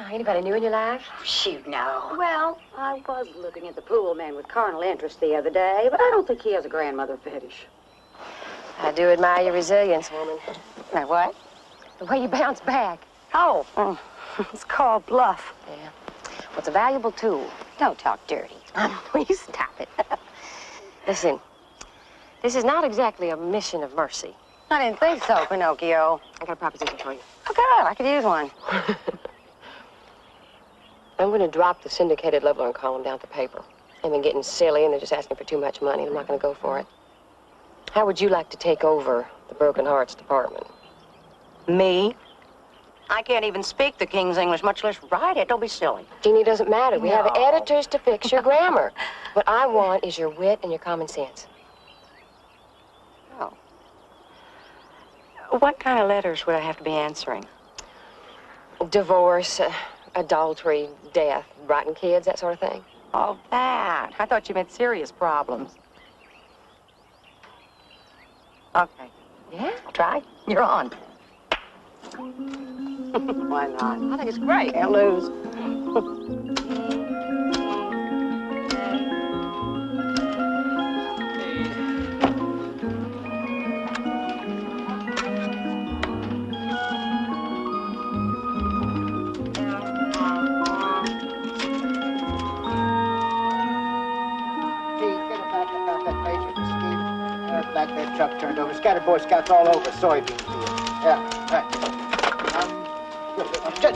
Anybody new in your life? Shoot, no. Well, I was looking at the pool man with carnal interest the other day, but I don't think he has a grandmother fetish. I do admire your resilience, woman. Now, what? The way you bounce back. Oh, it's called bluff. Yeah. Well, it's a valuable tool. Don't talk dirty. Please stop it. Listen, this is not exactly a mission of mercy. I didn't think so, Pinocchio. I got a proposition for you. Okay, I could use one. I'm going to drop the syndicated level and call them down at the paper. They've been getting silly, and they're just asking for too much money. I'm not going to go for it. How would you like to take over the Broken Hearts Department? Me? I can't even speak the King's English, much less write it. Don't be silly. Jeannie, doesn't matter. We have No. editors to fix your grammar. What I want is your wit and your common sense. Oh. What kind of letters would I have to be answering? Divorce, adultery, death, rotten kids, that sort of thing. Oh, that. I thought you meant serious problems. Okay. Yeah? I'll try. You're on. Why not? I think it's great. Can't lose. Back that truck turned over. Scattered Boy Scouts all over soybean field. Yeah, right.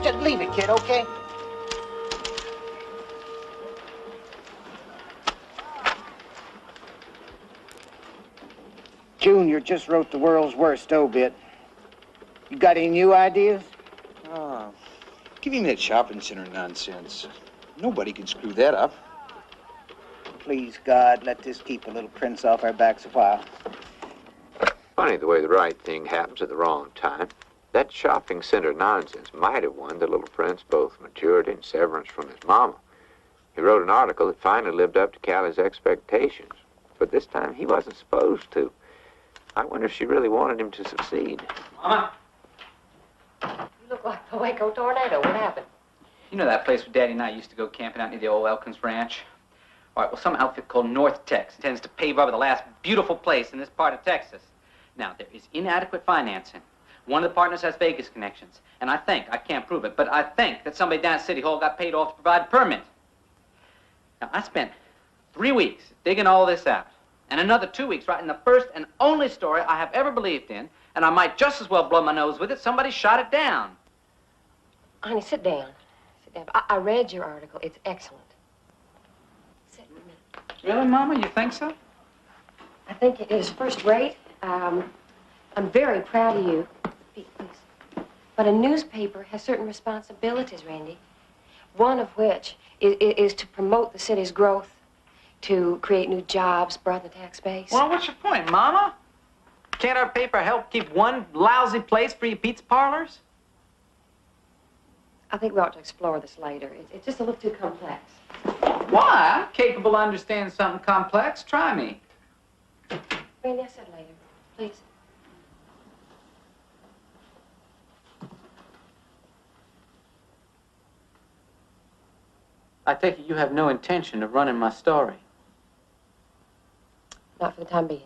Just leave it, kid, okay? Junior just wrote the world's worst obit. You got any new ideas? Oh, give him that shopping center nonsense. Nobody can screw that up. Please, God, let this keep a little prince off our backs a while. Funny the way the right thing happens at the wrong time. That shopping center nonsense might have won the little prince both maturity and severance from his mama. He wrote an article that finally lived up to Callie's expectations. But this time he wasn't supposed to. I wonder if she really wanted him to succeed. Mama? You look like the Waco tornado. What happened? You know that place where Daddy and I used to go camping out near the old Elkins Ranch? All right, well, some outfit called North Tex intends to pave over the last beautiful place in this part of Texas. Now, there is inadequate financing. One of the partners has Vegas connections. And I can't prove it, but I think that somebody down at City Hall got paid off to provide a permit. Now, I spent 3 weeks digging all this out. And another 2 weeks writing the first and only story I have ever believed in. And I might just as well blow my nose with it. Somebody shot it down. Honey, sit down. Sit down. I read your article. It's excellent. Sit in a minute. Really, Mama? You think so? I think it is first rate. I'm very proud of you. Pete, please. But a newspaper has certain responsibilities, Randy. One of which is to promote the city's growth, to create new jobs, broaden the tax base. Well, what's your point, Mama? Can't our paper help keep one lousy place for your pizza parlors? I think we ought to explore this later. It's just a little too complex. Why? I'm capable of understanding something complex. Try me. Randy, I said later. Please. I take it you have no intention of running my story. Not for the time being.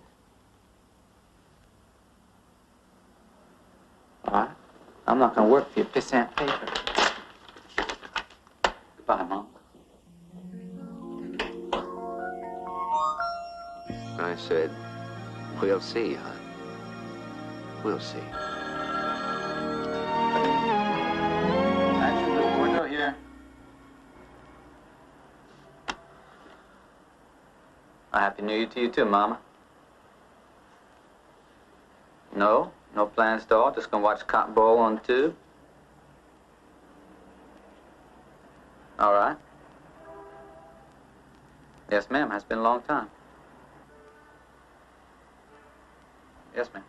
All right. I'm not going to work for your pissant paper. Goodbye, Mom. I said, we'll see, hon. We'll see. Action, Mr. Bordeaux here. A Happy New Year to you too, Mama. No plans at all. Just gonna watch Cotton Bowl on the tube. All right. Yes, ma'am. It's been a long time. Yes, ma'am.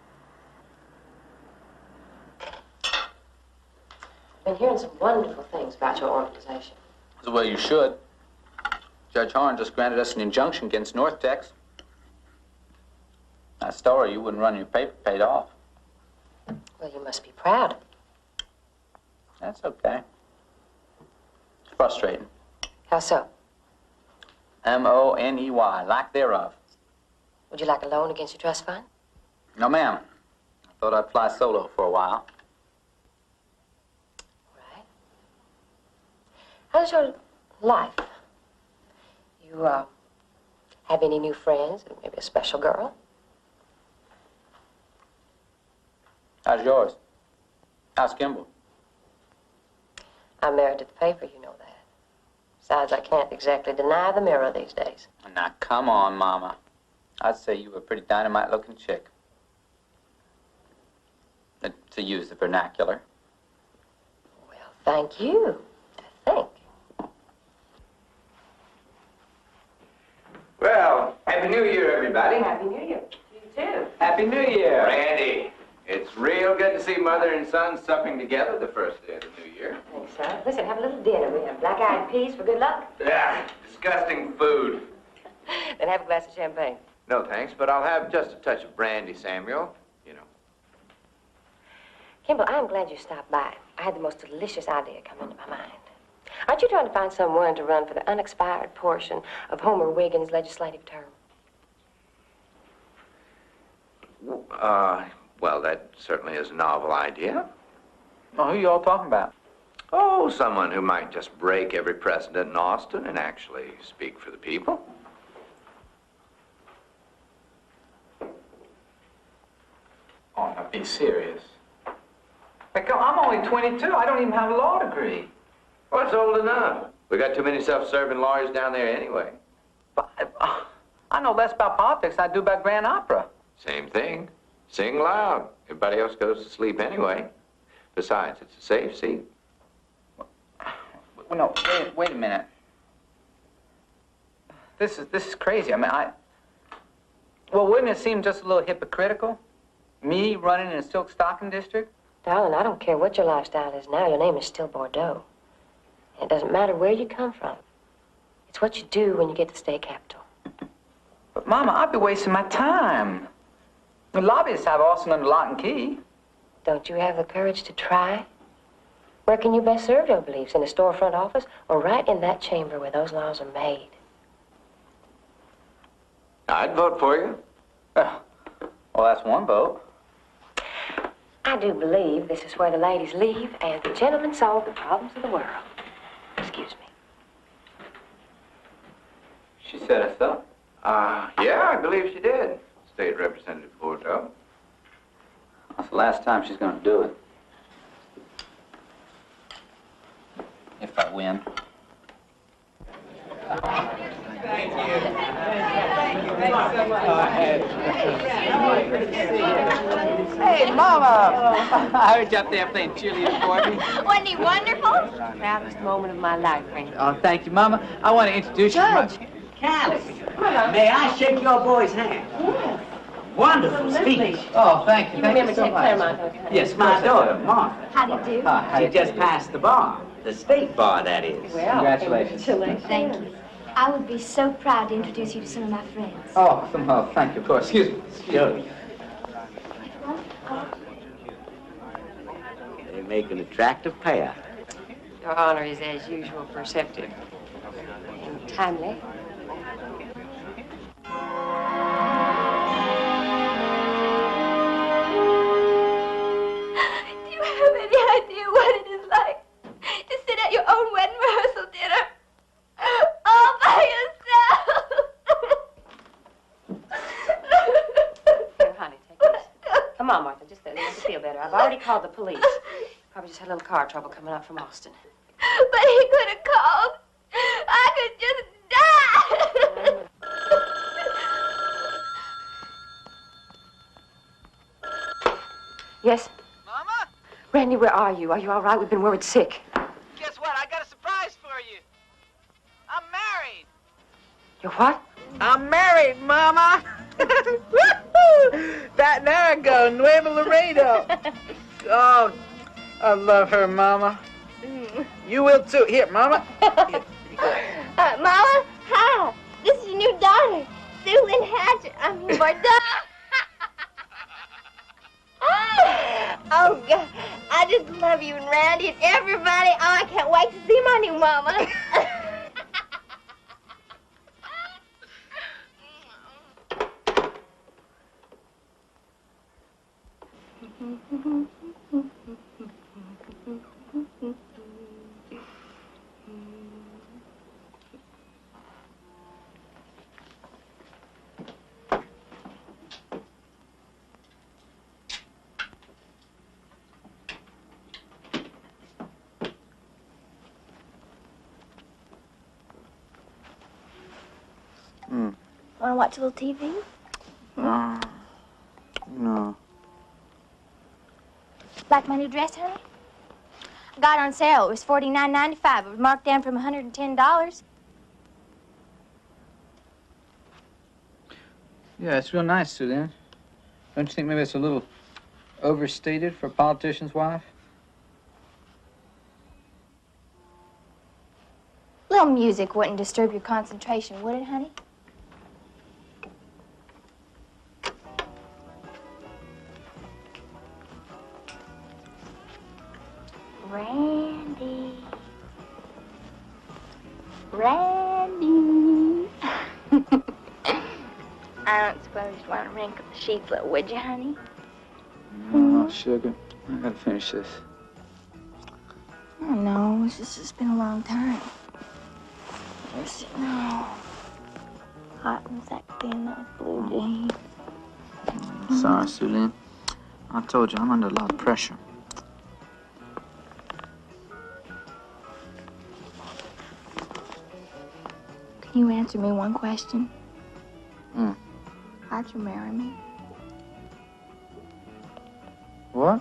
Been hearing some wonderful things about your organization. Well, you should. Judge Horn just granted us an injunction against North Tex. That story you wouldn't run your paper paid off. Well, you must be proud. That's okay. It's frustrating. How so? M-O-N-E-Y, lack thereof. Would you like a loan against your trust fund? No, ma'am. I thought I'd fly solo for a while. Right. How's your life? You, have any new friends? Maybe a special girl? How's yours? How's Kimball? I'm married to the paper, you know that. Besides, I can't exactly deny the mirror these days. Now, come on, Mama. I'd say you were a pretty dynamite-looking chick. To use the vernacular. Well, thank you, I think. Well, Happy New Year, everybody. Happy New Year. You too. Happy New Year. Randy, it's real good to see mother and son supping together the first day of the new year. Thanks, son. Listen, have a little dinner. We have black-eyed peas for good luck. Yeah, disgusting food. Then have a glass of champagne. No, thanks, but I'll have just a touch of brandy, Samuel. You know. Kimball, I'm glad you stopped by. I had the most delicious idea come into my mind. Aren't you trying to find someone to run for the unexpired portion of Homer Wiggins' legislative term? Well, that certainly is a novel idea. Well, who you all talking about? Oh, someone who might just break every precedent in Austin and actually speak for the people. Oh, now be serious. Hey, I'm only 22. I don't even have a law degree. Well, it's old enough. We got too many self-serving lawyers down there anyway. But I know less about politics than I do about grand opera. Same thing. Sing loud. Everybody else goes to sleep anyway. Besides, it's a safe seat. Well, no, wait a minute. This is crazy. I mean, well, wouldn't it seem just a little hypocritical? Me running in a silk stocking district? Darling, I don't care what your lifestyle is now. Your name is still Bordeaux. It doesn't matter where you come from. It's what you do when you get to state capitol. But, Mama, I'd be wasting my time. The lobbyists have Austin under lock and key. Don't you have the courage to try? Where can you best serve your beliefs? In a storefront office or right in that chamber where those laws are made? I'd vote for you. Well, that's one vote. I do believe this is where the ladies leave and the gentlemen solve the problems of the world. Excuse me. She set us up? Yeah, I believe she did. State Representative Bordeaux. That's the last time she's going to do it. If I win. Thank you. Hey, Mama! I heard you up there playing cheerleader for me. Wasn't he wonderful? Proudest moment of my life, Randall. Oh, thank you, Mama. I want to introduce you to Callie, may I shake your boy's hand? Yes. Wonderful speech. Oh, thank you. You Thank remember you so Ted much. Claremont? Yes, my daughter, Martha. How do you do? She just passed the bar. The state bar, that is. Well, Congratulations. Thank you. I would be so proud to introduce you to some of my friends. Oh, thank you, of course. Excuse me. Sure. They make an attractive pair. Your Honor is, as usual, perceptive and timely. Do you have any idea what it is like to sit at your own wedding rehearsal dinner all by yourself? Here, honey, take this. Come on, Martha, just let me feel better. I've already called the police. Probably just had a little car trouble coming up from Austin. But he could have called. I could just die. Yes? Mama? Randy, where are you? Are you all right? We've been worried sick. Guess what? I got a surprise for you. I'm married. You're what? I'm married, Mama. That Narrago, Nuevo Laredo. Oh, I love her, Mama. You will too. Here, Mama. Mama, hi. This is your new daughter, Sue Lynn Hatcher. I mean, Bordeaux. Oh, God. I just love you and Randy and everybody. Oh, I can't wait to see my new mama. Want to watch a little TV? No. Like my new dress, honey? I got it on sale. It was $49.95. It was marked down from $110. Yeah, it's real nice, Susan. Don't you think maybe it's a little overstated for a politician's wife? A little music wouldn't disturb your concentration, would it, honey? Randy. Randy. I don't suppose you'd want to wrinkle the sheets a little, would you, honey? No, sugar. I gotta finish this. Oh, no. It's been a long time. No. Hot and sexy in those blue jeans. Sorry, Susan. I told you, I'm under a lot of pressure. Can you answer me one question? Hmm. How'd you marry me? What?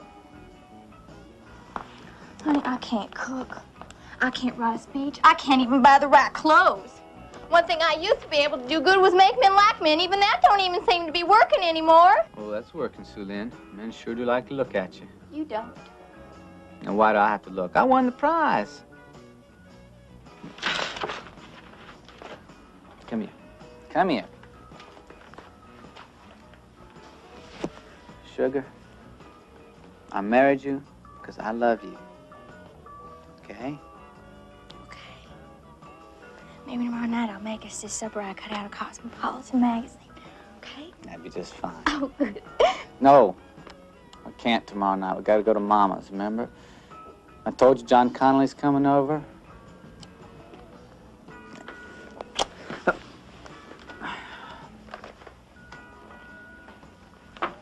Honey, I can't cook. I can't write a speech. I can't even buy the right clothes. One thing I used to be able to do good was make men like me, and even that don't even seem to be working anymore. Well, that's working, Sue Lynn. Men sure do like to look at you. You don't. Now, why do I have to look? I won the prize. Come here. Come here. Sugar, I married you because I love you. Okay? Maybe tomorrow night I'll make us this supper I cut out of Cosmopolitan magazine. Okay? That'd be just fine. Oh, good. No. I can't tomorrow night. We gotta go to Mama's, remember? I told you John Connolly's coming over.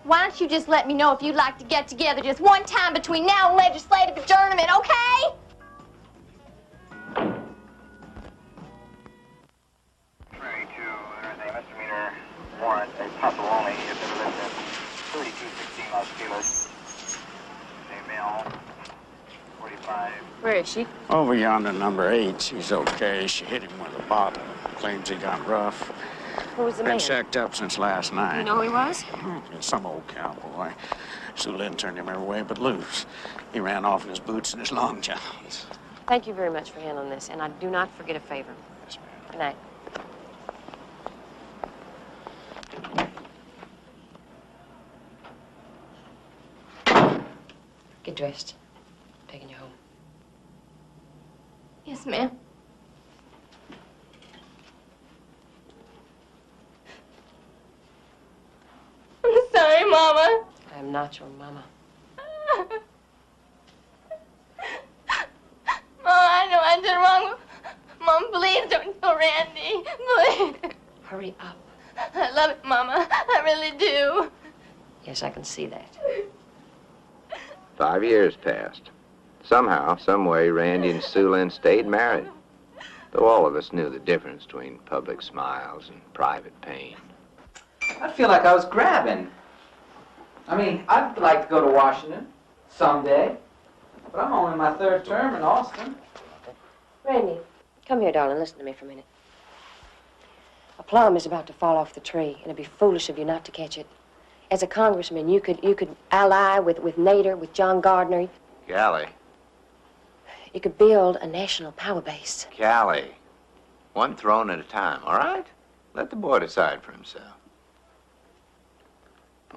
Why don't you just let me know if you'd like to get together just one time between now and legislative adjournment, okay? Warrant a tussle only if it lives at 3216 Los Feliz. Female, 45. Where is she? Over yonder, number 8. She's okay. She hit him with a bottle. Claims he got rough. Who was the Been man? shacked up since last night. You know who he was? Some old cowboy. Lynn turned him every way but loose. He ran off in his boots and his long johns. Thank you very much for handling this, and I do not forget a favor. Yes, ma'am. Good night. Get dressed. I'm taking you home. Yes, ma'am. I'm sorry, Mama. I'm not your mama. Mom, I know I did wrong. Mom, please don't tell Randy. Please. Hurry up. I love it, Mama. I really do. Yes, I can see that. 5 years passed. Somehow, some way, Randy and Sue Lynn stayed married. Though all of us knew the difference between public smiles and private pain. I feel like I was grabbing. I mean, I'd like to go to Washington someday, but I'm only in my 3rd term in Austin. Randy, come here, darling. Listen to me for a minute. A plum is about to fall off the tree, and it'd be foolish of you not to catch it. As a congressman, you could ally with Nader, with John Gardner. Callie. You could build a national power base. Callie. One throne at a time, all right? Let the boy decide for himself.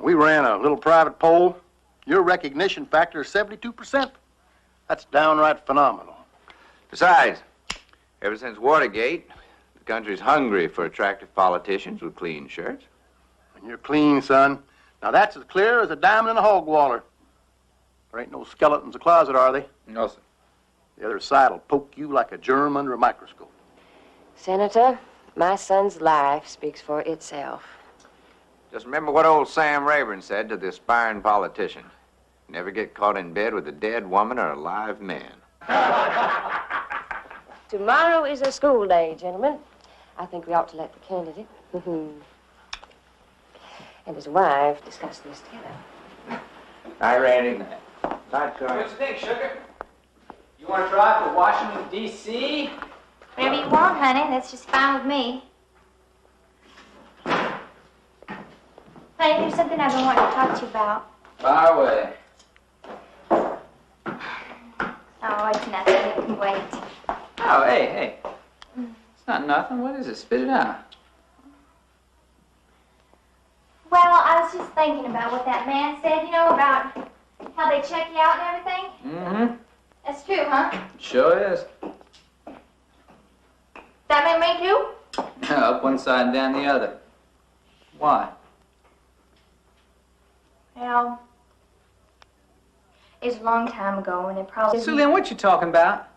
We ran a little private poll. Your recognition factor is 72%. That's downright phenomenal. Besides, ever since Watergate, the country's hungry for attractive politicians with clean shirts. And you're clean, son. Now that's as clear as a diamond in a hog waller. There ain't no skeletons in the closet, are they? No, sir. The other side will poke you like a germ under a microscope. Senator, my son's life speaks for itself. Just remember what old Sam Rayburn said to the aspiring politician. Never get caught in bed with a dead woman or a live man. Tomorrow is a school day, gentlemen. I think we ought to let the candidate and his wife discuss this together. Hi, Randy. What do you think, sugar? You want to drive to Washington, D.C.? Whatever you want, honey. That's just fine with me. Honey, there's something I've been wanting to talk to you about. Fire away. Oh, it's nothing. It can wait. Oh, hey. It's not nothing. What is it? Spit it out. Well, I was just thinking about what that man said, you know, about how they check you out and everything. Mm-hmm. That's true, huh? Sure is. That man make you? Up one side and down the other. Why? Well, it was a long time ago, and it probably... Sloyan, what you talking about?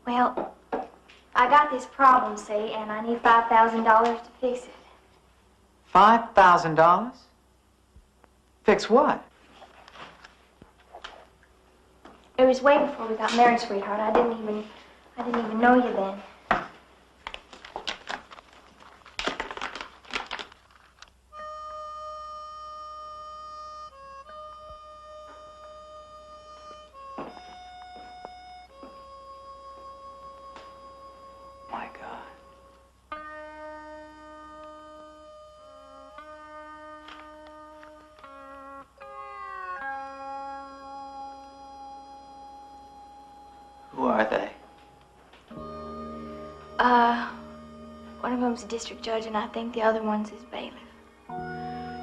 Well, I got this problem, see, and I need $5,000 to fix it. $5,000? Fix what? It was way before we got married, sweetheart. I didn't even know you then. My God. Who are they? One of them's a district judge, and I think the other one's his bailiff.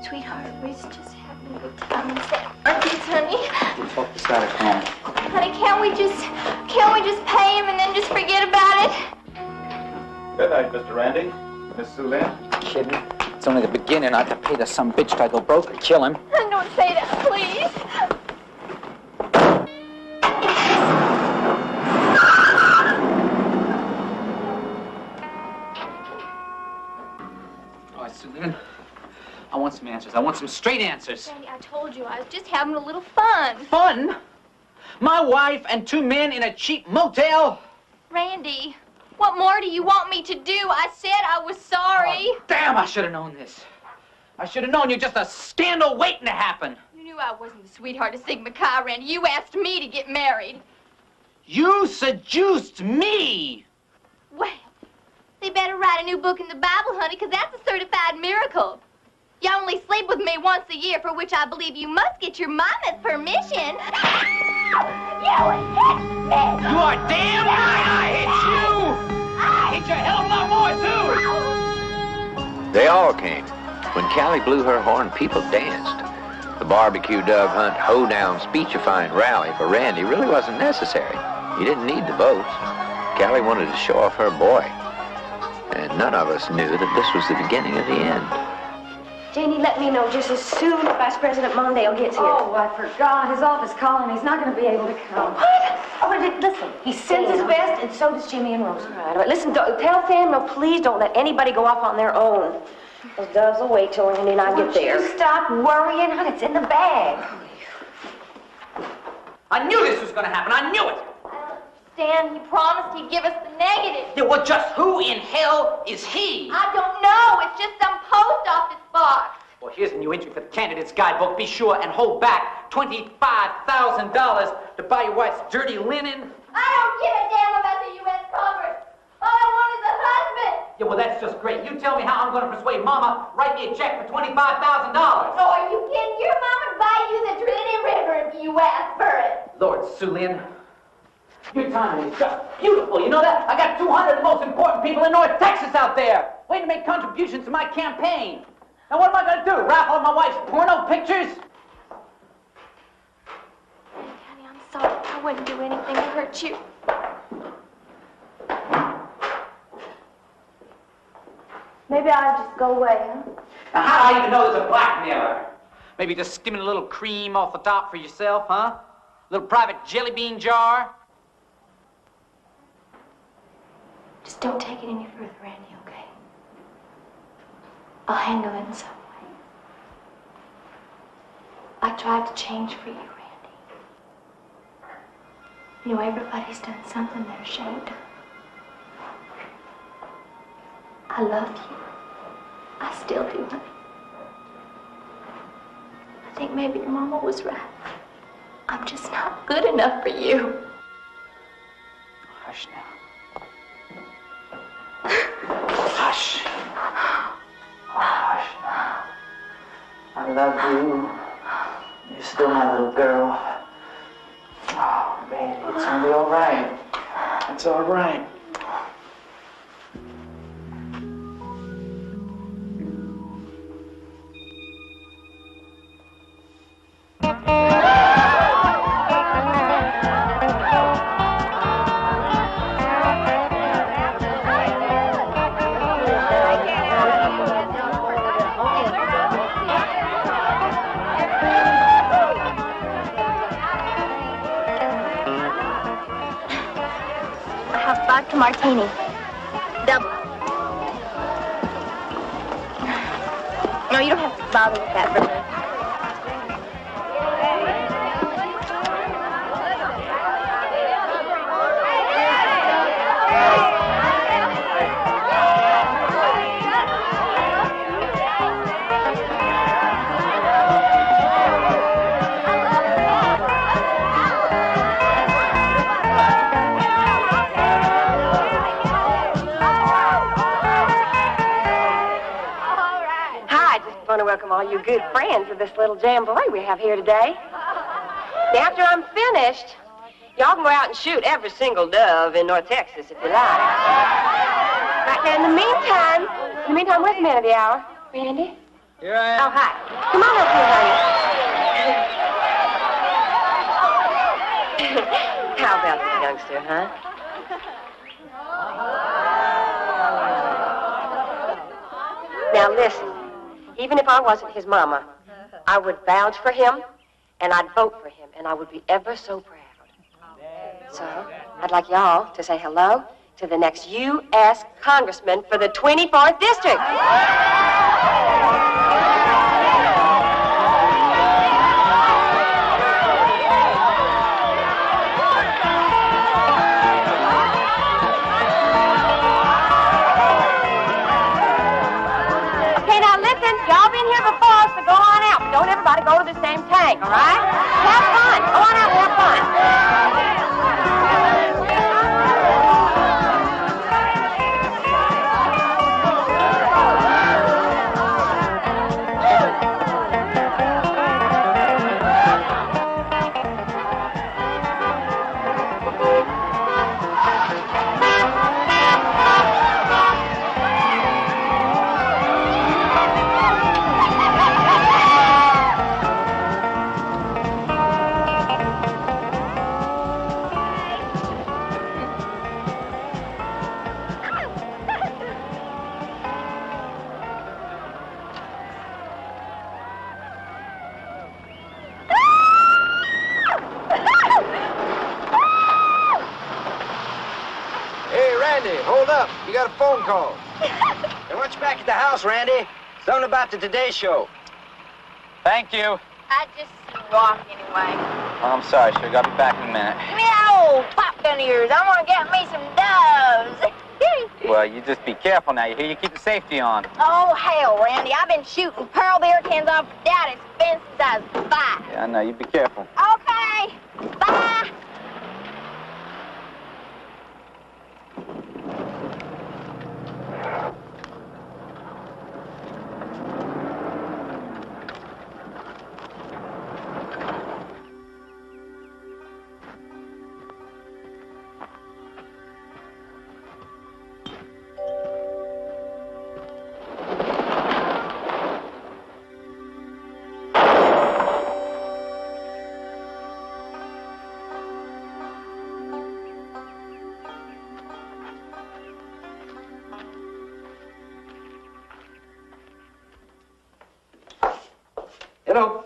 Sweetheart, we're just having a good time instead. Aren't you, honey? We'll talk this out at home. Honey, can't we just pay him and then just forget about it? Good night, Mr. Randy. Miss Sue Lynn. Kidding? It's only the beginning. I have to pay the some bitch till I go broke or kill him. Don't say that, please. All right, Susan. I want some answers. I want some straight answers. Randy, I told you I was just having a little fun. Fun? My wife and 2 men in a cheap motel? Randy, what more do you want me to do? I said I was sorry. Oh, damn, I should have known this. I should have known you're just a scandal waiting to happen. You knew I wasn't the sweetheart of Sigma Chi, Randy. You asked me to get married. You seduced me! Well, they better write a new book in the Bible, honey, because that's a certified miracle. You only sleep with me once a year, for which I believe you must get your mama's permission. You hit me! You are damn right I hit you! I hit you a hell of a lot more, too! They all came. When Callie blew her horn, people danced. The barbecue dove hunt, hoedown, speechifying rally for Randy really wasn't necessary. He didn't need the votes. Callie wanted to show off her boy. And none of us knew that this was the beginning of the end. Jeannie, let me know just as soon as Vice President Mondale gets here. Oh, I forgot. His office calling. He's not going to be able to come. What? Oh, but listen, he sends his best, and so does Jimmy and Rosa. All right, listen, tell Samuel, please don't let anybody go off on their own. Those doves will wait till Randy and I get there. You stop worrying, hon. It's in the bag. I knew this was going to happen. I knew it. Stan, he promised he'd give us the negative. Yeah, well, just who in hell is he? I don't know. It's just some post office box. Well, here's a new entry for the candidate's guidebook. Be sure and hold back $25,000 to buy your wife's dirty linen. I don't give a damn about the U.S. Congress. All I want is a husband. Yeah, well, that's just great. You tell me how I'm going to persuade Mama. Write me a check for $25,000. Oh, are you kidding? Your mom would buy you the Trinity River if you asked for it. Lord, Sloyan, your timing is just beautiful. You know that? I got 200 of the most important people in North Texas out there waiting to make contributions to my campaign. Now, what am I going to do? Raffle on my wife's porno pictures? Daddy, I'm sorry. I wouldn't do anything to hurt you. Maybe I'll just go away, huh? Now, how do I even know there's a blackmailer? Maybe just skimming a little cream off the top for yourself, huh? A little private jelly bean jar? Just don't take it any further, Randy, okay? I'll handle it in some way. I tried to change for you, Randy. You know, everybody's done something they're ashamed of. I love you. I still do, honey. I think maybe your mama was right. I'm just not good enough for you. Hush now. Hush. Hush now. I love you. You're still my little girl. Oh, baby, it's gonna be all right. It's all right. Vodka martini. Double. No, you don't have to bother with that, Bubba. Welcome all you good friends to this little jamboree we have here today. Now, after I'm finished, y'all can go out and shoot every single dove in North Texas if you like. Right now, in the meantime, where's the man of the hour? Randy? Here I am. Oh, hi. Come on up here, honey. How about this youngster, huh? Now, listen. Even if I wasn't his mama, I would vouch for him, and I'd vote for him, and I would be ever so proud. So, I'd like y'all to say hello to the next U.S. Congressman for the 24th District. Okay, now listen, y'all been here before, so go on out, but don't everybody go to the same tank, all right? Have fun. Go on out and have fun. Hold up. You got a phone call. Hey, why don't you back at the house, Randy? Something about the Today Show. Thank you. I just walk anyway. Oh, I'm sorry, sugar. I'll be back in a minute. Give me that old top gun of yours. I want to get me some doves. Well, you just be careful now. You hear? You keep the safety on. Oh, hell, Randy. I've been shooting pearl beer cans off of Daddy's fence since I was 5. Yeah, I know. You be careful. Okay. Bye. Hello?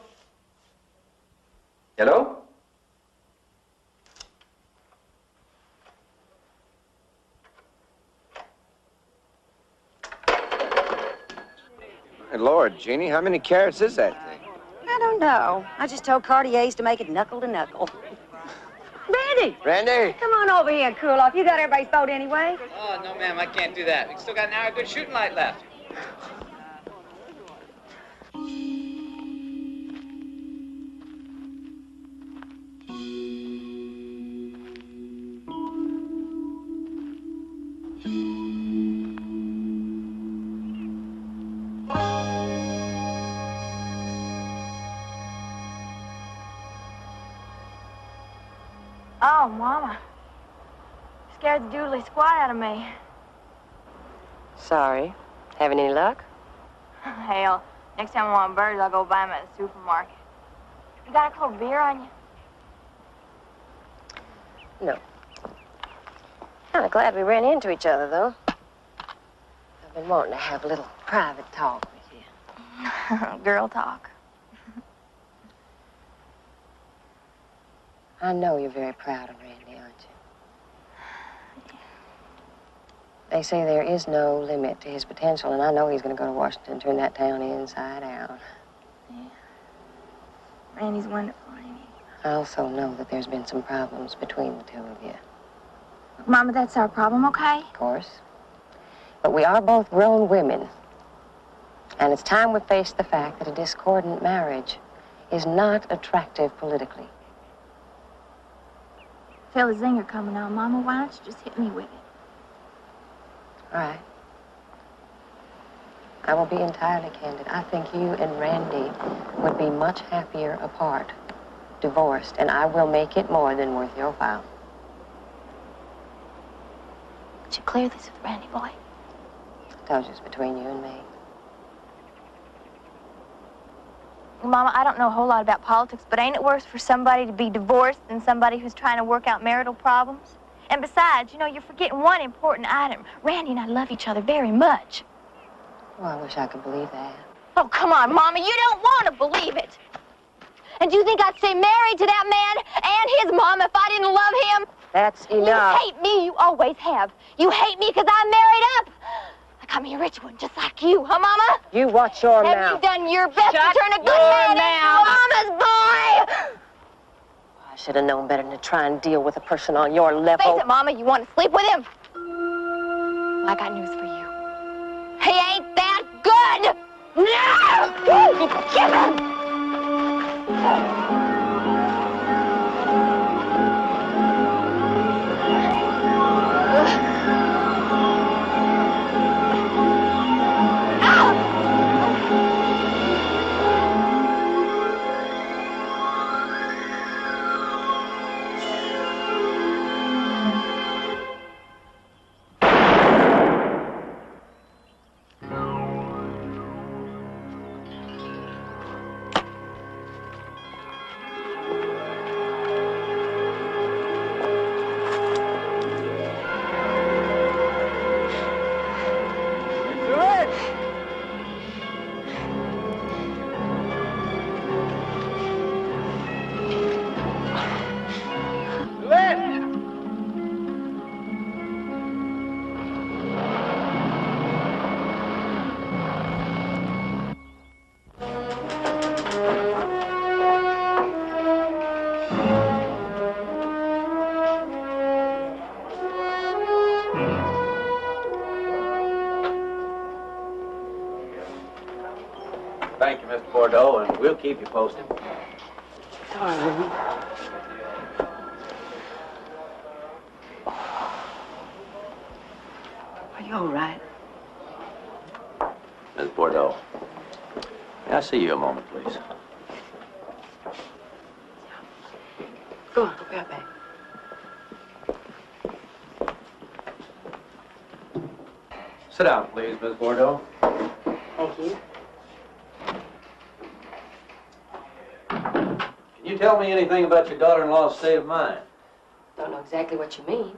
Hello? Good Lord, Jeannie, how many carats is that thing? I don't know. I just told Cartier's to make it knuckle to knuckle. Randy! Randy! Come on over here and cool off. You got everybody's vote anyway. Oh, no, ma'am. I can't do that. We still got an hour of good shooting light left. Oh, Mama. Scared the doodly squat out of me. Sorry. Having any luck? Hell, next time I want birds, I'll go buy them at the supermarket. You got a cold beer on you? No. Kind of glad we ran into each other, though. I've been wanting to have a little private talk with you. Girl talk. I know you're very proud of Randy, aren't you? They say there is no limit to his potential, and I know he's going to go to Washington and turn that town inside out. Yeah. Randy's wonderful, ain't he? I also know that there's been some problems between the two of you. Mama, that's our problem, okay? Of course. But we are both grown women. And it's time we face the fact that a discordant marriage is not attractive politically. Feel the zinger coming on, Mama. Why don't you just hit me with it? All right. I will be entirely candid. I think you and Randy would be much happier apart, divorced, and I will make it more than worth your while. Would you clear this with Randy, boy? I told you it's between you and me. Mama, I don't know a whole lot about politics, but ain't it worse for somebody to be divorced than somebody who's trying to work out marital problems? And besides, you know, you're forgetting one important item. Randy and I love each other very much. Well, I wish I could believe that. Oh, come on, Mama. You don't want to believe it. And do you think I'd stay married to that man and his mom if I didn't love him? That's enough. You hate me. You always have. You hate me because I'm married up. Like I'm a rich one, just like you, huh, Mama? You watch your mouth. Have you done your best Shut to turn a good your man mouth. into Mama's boy? I should have known better than to try and deal with a person on your level. Face it, Mama, you want to sleep with him? Well, I got news for you. He ain't that good! No! Give him! Thank you, Mr. Bordeaux, and we'll keep you posted. Darling. Are you all right? Ms. Bordeaux, may I see you a moment, please? Go on, I'll be right back. Sit down, please, Ms. Bordeaux. Thank you. Can you tell me anything about your daughter-in-law's state of mind? Don't know exactly what you mean.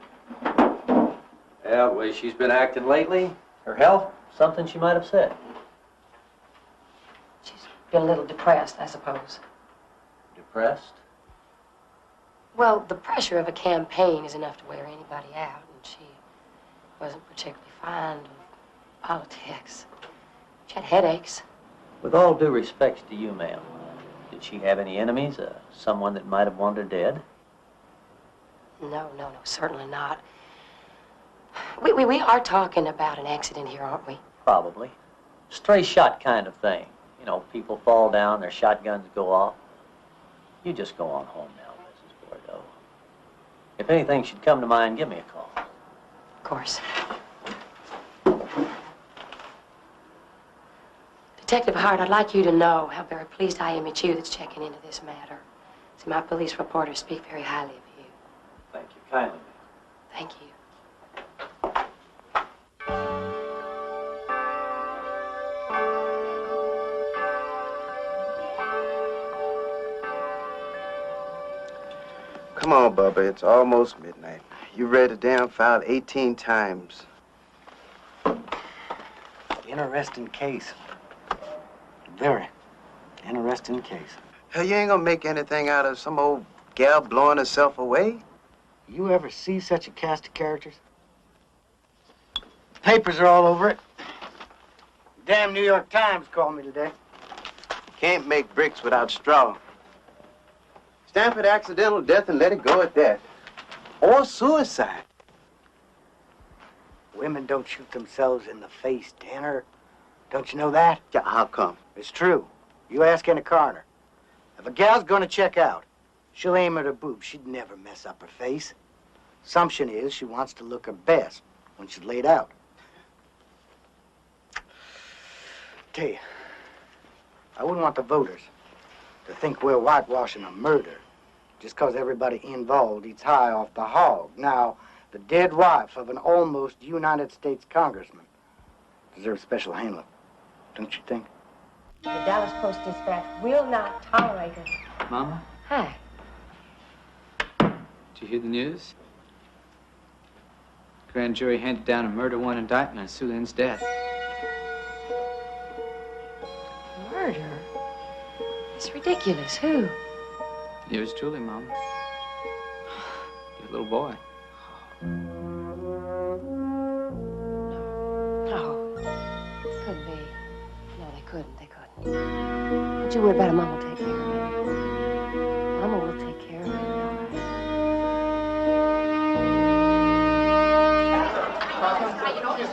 Yeah, the way she's been acting lately, her health, something she might have said. She's been a little depressed, I suppose. Depressed? Well, the pressure of a campaign is enough to wear anybody out, and she wasn't particularly fond of politics. She had headaches. With all due respect to you, ma'am, did she have any enemies? Someone that might have wanted her dead? No, certainly not. We are talking about an accident here, aren't we? Probably. Stray shot kind of thing. You know, people fall down, their shotguns go off. You just go on home now, Mrs. Bordeaux. If anything should come to mind, give me a call. Of course. Detective Hart, I'd like you to know how very pleased I am at you that's checking into this matter. See, my police reporters speak very highly of you. Thank you kindly, ma'am. Thank you. Come on, Bubba. It's almost midnight. You read the damn file 18 times. Interesting case. Very interesting case. Hell, you ain't gonna make anything out of some old gal blowing herself away? You ever see such a cast of characters? Papers are all over it. Damn New York Times called me today. Can't make bricks without straw. Stamp it accidental death and let it go at that. Or suicide. Women don't shoot themselves in the face, Tanner. Don't you know that? Yeah, how come? It's true. You ask any coroner. If a gal's gonna check out, she'll aim at her boobs. She'd never mess up her face. Assumption is she wants to look her best when she's laid out. Tell you, I wouldn't want the voters to think we're whitewashing a murder just 'cause everybody involved eats high off the hog. Now, the dead wife of an almost United States congressman deserves special handling, don't you think? The Dallas Post-Dispatch will not tolerate it. Mama, Hi. did you hear the news? Grand jury handed down a murder warrant indictment on Sue Lynn's death. ridiculous. Who? Yours truly, Mom. Your little boy. No. Couldn't be. No, they couldn't. They couldn't. Don't you worry about it. Mama will take care of it. Mama will take care of it.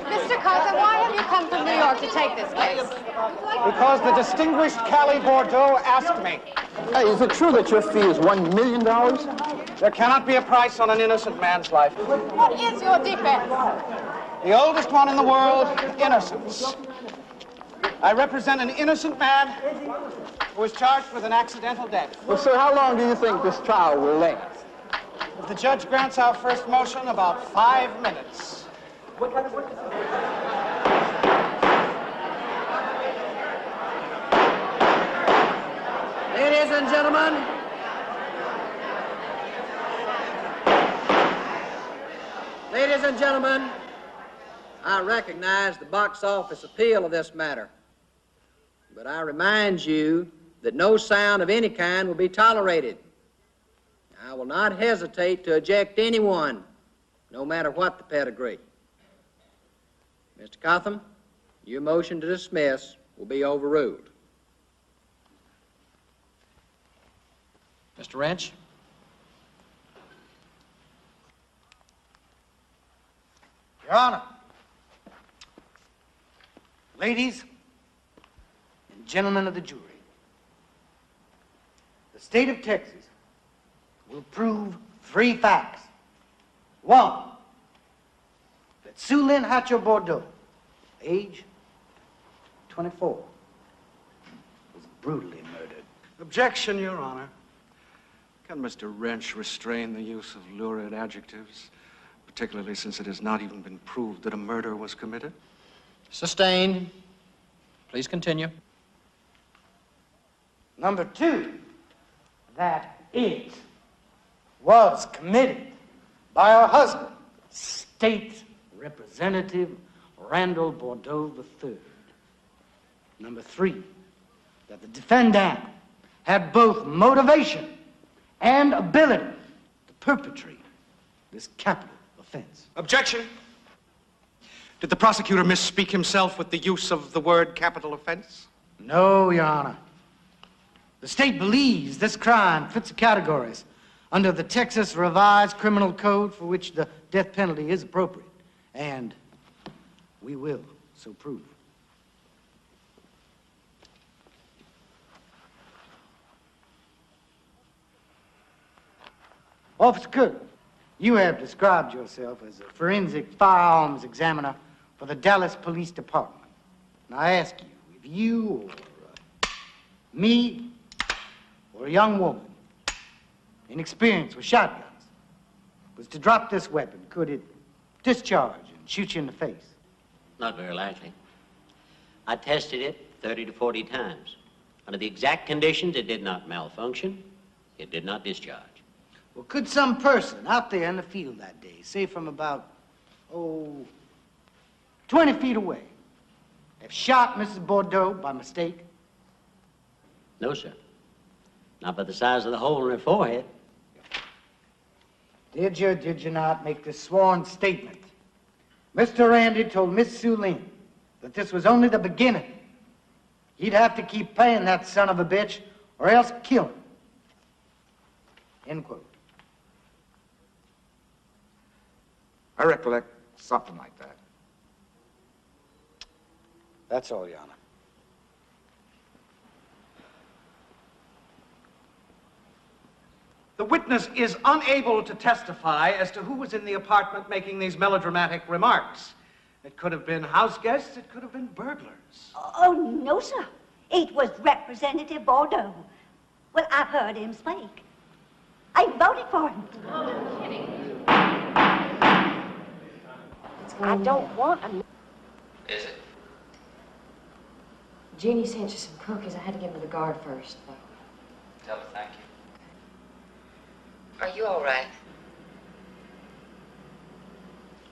Mr. Cotham, why have you come from New York to take this case? Because the distinguished Callie Bordeaux asked me. Hey, is it true that your fee is $1 million? There cannot be a price on an innocent man's life. What is your defense? The oldest one in the world, innocence. I represent an innocent man who was charged with an accidental death. Well, sir, how long do you think this trial will last? If the judge grants our first motion, about 5 minutes. Ladies and gentlemen, I recognize the box office appeal of this matter, but I remind you that no sound of any kind will be tolerated. I will not hesitate to eject anyone, no matter what the pedigree. Mr. Cotham, your motion to dismiss will be overruled. Mr. Wrench? Your Honor, ladies and gentlemen of the jury, the state of Texas will prove 3 facts. 1, that Sue Lynn Hatcher Bordeaux, age 24, was brutally murdered. Objection, Your Honor. Can Mr. Wrench restrain the use of lurid adjectives, particularly since it has not even been proved that a murder was committed? Sustained. Please continue. Number 2, that it was committed by her husband, State Representative Randall Bordeaux III. Number 3, that the defendant had both motivation and ability to perpetrate this capital offense. Objection. Did the prosecutor misspeak himself with the use of the word capital offense? No, Your Honor. The state believes this crime fits the categories under the Texas Revised Criminal Code for which the death penalty is appropriate. And we will so prove. Officer Cook, you have described yourself as a forensic firearms examiner for the Dallas Police Department. Now I ask you, if you or me or a young woman inexperienced with shotguns was to drop this weapon, could it discharge and shoot you in the face? Not very likely. I tested it 30 to 40 times. Under the exact conditions, it did not malfunction. It did not discharge. Well, could some person out there in the field that day, say from about, 20 feet away, have shot Mrs. Bordeaux by mistake? No, sir. Not by the size of the hole in her forehead. Did you not make this sworn statement? Mr. Randy told Miss Sue Lynn that this was only the beginning. He'd have to keep paying that son of a bitch or else kill him. End quote. I recollect something like that. That's all, Your Honor. The witness is unable to testify as to who was in the apartment making these melodramatic remarks. It could have been house guests, it could have been burglars. Oh, no, sir. It was Representative Bordeaux. Well, I've heard him speak. I voted for him. Oh, kidding. I don't want a... Is it? Jeannie sent you some cookies. I had to get them to the guard first, though. Tell her thank you. Are you all right?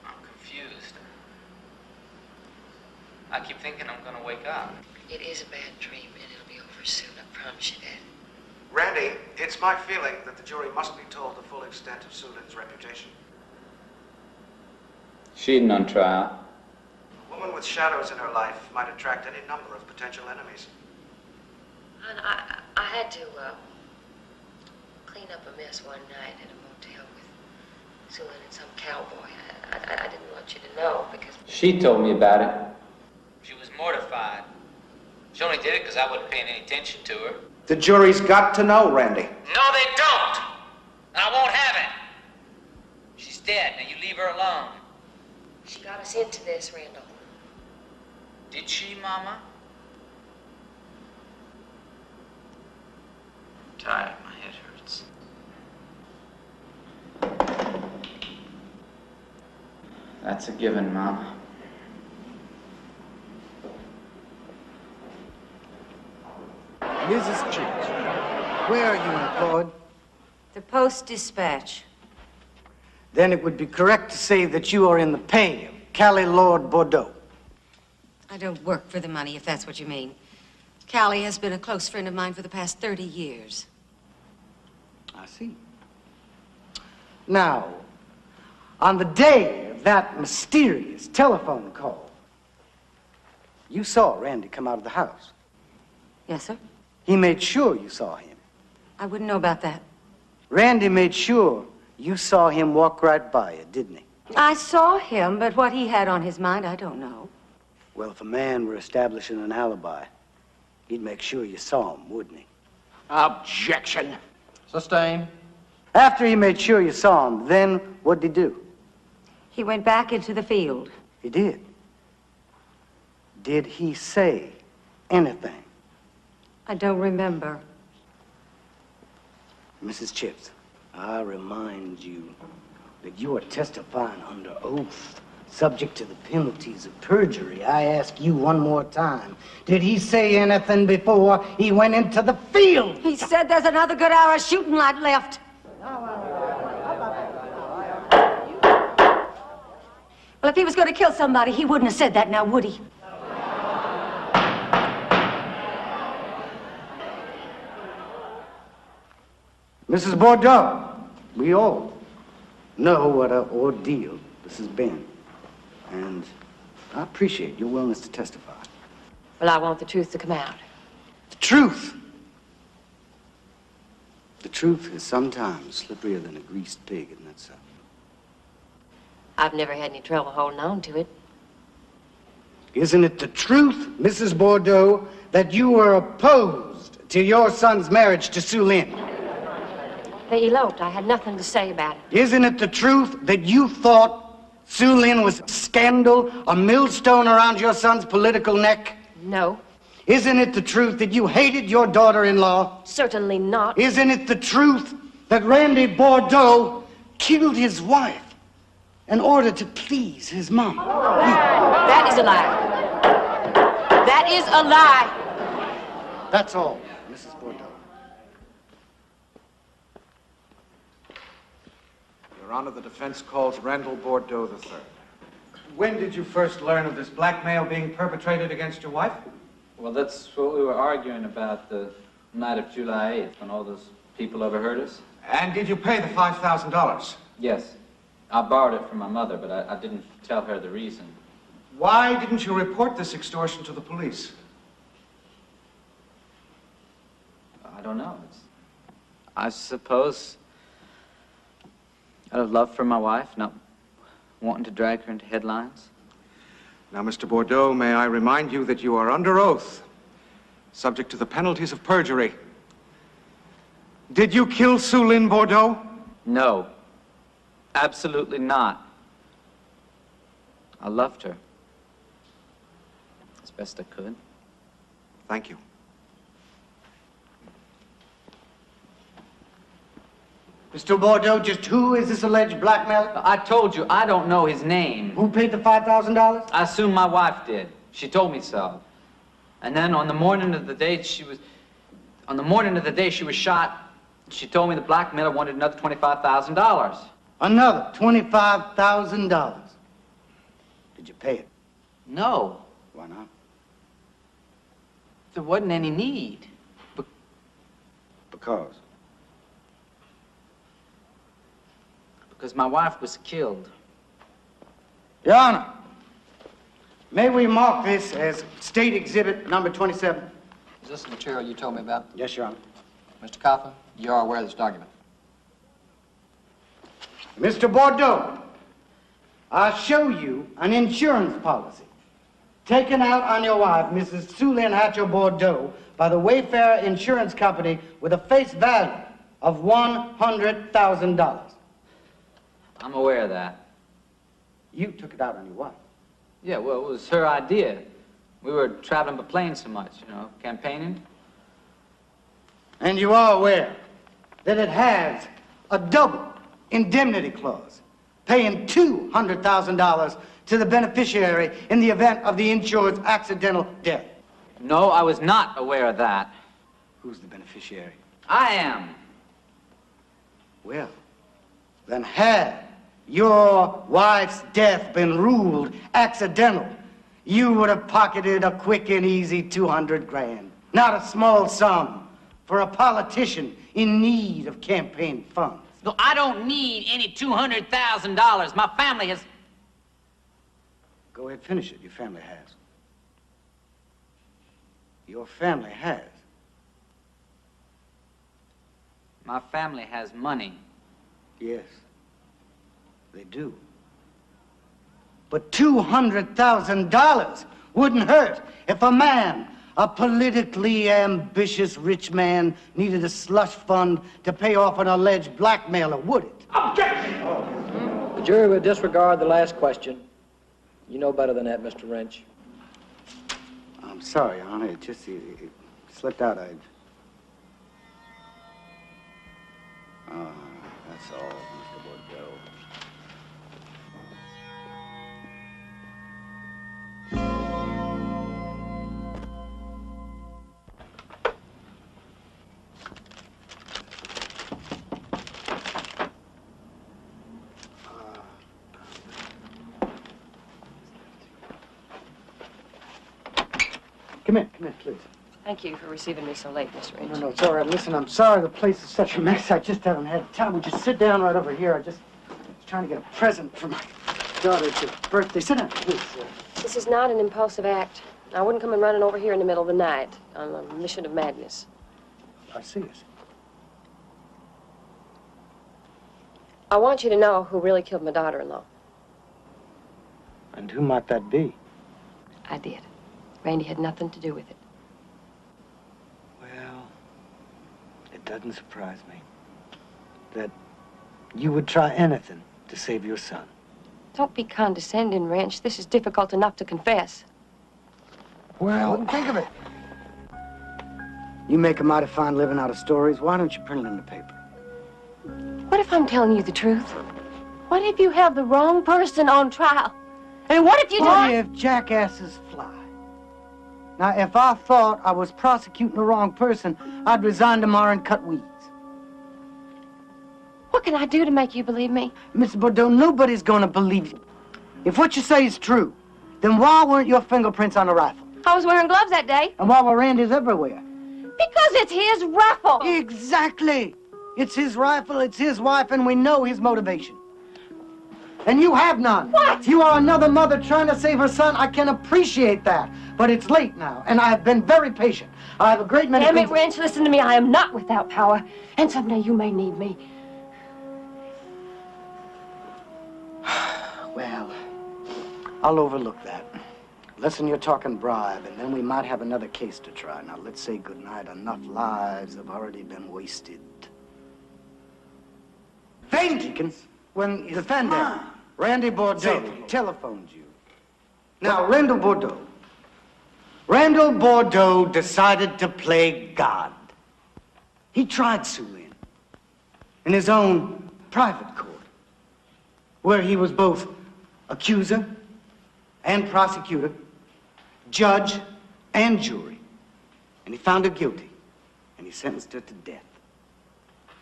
I'm confused. I keep thinking I'm gonna wake up. It is a bad dream, and it'll be over soon. I promise you that. Randy, it's my feeling that the jury must be told the full extent of Sue Lynn's reputation. Cheating on trial. A woman with shadows in her life might attract any number of potential enemies. And I had to clean up a mess one night at a motel with Sue Lynn and some cowboy. I didn't want you to know because... She told me about it. She was mortified. She only did it because I wasn't paying any attention to her. The jury's got to know, Randy. No, they don't. And I won't have it. She's dead. Now you leave her alone. She got us into this, Randall. Did she, Mama? I'm tired. My head hurts. That's a given, Mama. Mrs. Church, where are you employed? The Post-Dispatch. Then it would be correct to say that you are in the pay of Callie Lord Bordeaux. I don't work for the money, if that's what you mean. Callie has been a close friend of mine for the past 30 years. I see. Now, on the day of that mysterious telephone call, you saw Randy come out of the house. Yes, sir? He made sure you saw him. I wouldn't know about that. Randy made sure you saw him walk right by you, didn't he? I saw him, but what he had on his mind, I don't know. Well, if a man were establishing an alibi, he'd make sure you saw him, wouldn't he? Objection. Sustained. After he made sure you saw him, then what'd he do? He went back into the field. He did. Did he say anything? I don't remember. Mrs. Chips, I remind you that you are testifying under oath, subject to the penalties of perjury. I ask you one more time, did he say anything before he went into the field? He said there's another good hour of shooting light left. Well, if he was going to kill somebody, he wouldn't have said that now, would he? Mrs. Bordeaux, we all know what an ordeal this has been. And I appreciate your willingness to testify. Well, I want the truth to come out. The truth! The truth is sometimes slipperier than a greased pig, isn't that so? I've never had any trouble holding on to it. Isn't it the truth, Mrs. Bordeaux, that you were opposed to your son's marriage to Sue Lynn? They eloped. I had nothing to say about it. Isn't it the truth that you thought Sue Lynn was a scandal, a millstone around your son's political neck? No. Isn't it the truth that you hated your daughter-in-law? Certainly not. Isn't it the truth that Randy Bordeaux killed his wife in order to please his mom? That is a lie. That is a lie. That's all, Mrs. Bordeaux. Your Honor, the defense calls Randall Bordeaux III. When did you first learn of this blackmail being perpetrated against your wife? Well, that's what we were arguing about the night of July 8th when all those people overheard us. And did you pay the $5,000? Yes. I borrowed it from my mother, but I didn't tell her the reason. Why didn't you report this extortion to the police? I don't know. I suppose out of love for my wife, not wanting to drag her into headlines. Now, Mr. Bordeaux, may I remind you that you are under oath, subject to the penalties of perjury. Did you kill Sue Lynn Bordeaux? No. Absolutely not. I loved her. As best I could. Thank you. Mr. Bordeaux, just who is this alleged blackmailer? I told you, I don't know his name. Who paid the $5,000? I assume my wife did. She told me so. And then on the morning of the day she was shot, she told me the blackmailer wanted another $25,000. Another $25,000. Did you pay it? No. Why not? There wasn't any need. Because? Because my wife was killed. Your Honor, may we mark this as State Exhibit number 27? Is this the material you told me about? Yes, Your Honor. Mr. Cotham, you are aware of this document. Mr. Bordeaux, I'll show you an insurance policy taken out on your wife, Mrs. Sloyan Hatcher Bordeaux, by the Wayfarer Insurance Company with a face value of $100,000. I'm aware of that. You took it out on your wife. Yeah, well, it was her idea. We were traveling by plane so much, you know, campaigning. And you are aware that it has a double indemnity clause, paying $200,000 to the beneficiary in the event of the insured's accidental death. No, I was not aware of that. Who's the beneficiary? I am. Well, then had your wife's death been ruled accidental, you would have pocketed a quick and easy 200 grand. Not a small sum for a politician in need of campaign funds. No, I don't need any $200,000. My family has... Go ahead, finish it. Your family has. Your family has. My family has money. Yes, they do. But $200,000 wouldn't hurt if a man, a politically ambitious rich man, needed a slush fund to pay off an alleged blackmailer, would it? Objection! The jury will disregard the last question. You know better than that, Mr. Wrench. I'm sorry, Your Honor. It slipped out. That's all, Mr. Bordeaux. Come in, please. Thank you for receiving me so late, Mr. Wrench. No, it's all right. Listen, I'm sorry the place is such a mess. I just haven't had time. Would you sit down right over here? I was trying to get a present for my daughter's birthday. Sit down, please. This is not an impulsive act. I wouldn't come and running over here in the middle of the night on a mission of madness. I see it. I want you to know who really killed my daughter-in-law. And who might that be? I did. Randy had nothing to do with it. Well, it doesn't surprise me that you would try anything to save your son. Don't be condescending, Wrench. This is difficult enough to confess. Well, think of it. You make a mighty fine living out of stories. Why don't you print it in the paper? What if I'm telling you the truth? What if you have the wrong person on trial? And what if you What if jackasses fly? Now, if I thought I was prosecuting the wrong person, I'd resign tomorrow and cut weeds. What can I do to make you believe me? Mr. Bordeaux, nobody's gonna believe you. If what you say is true, then why weren't your fingerprints on the rifle? I was wearing gloves that day. And why were Randy's everywhere? Because it's his rifle. Exactly. It's his rifle, it's his wife, and we know his motivation. And you have none. What? You are another mother trying to save her son. I can appreciate that. But it's late now, and I have been very patient. I have a great many Damn it, things... Wrench, listen to me. I am not without power. And someday you may need me. Well, I'll overlook that. Listen, you're talking bribe, and then we might have another case to try. Now, let's say goodnight. Enough lives have already been wasted. Deacon, when the defendant, Randy Bordeaux, telephoned you. Now, Randall Bordeaux decided to play God. He tried Sloyan in his own private court, where he was both accuser and prosecutor, judge and jury. And he found her guilty, and he sentenced her to death.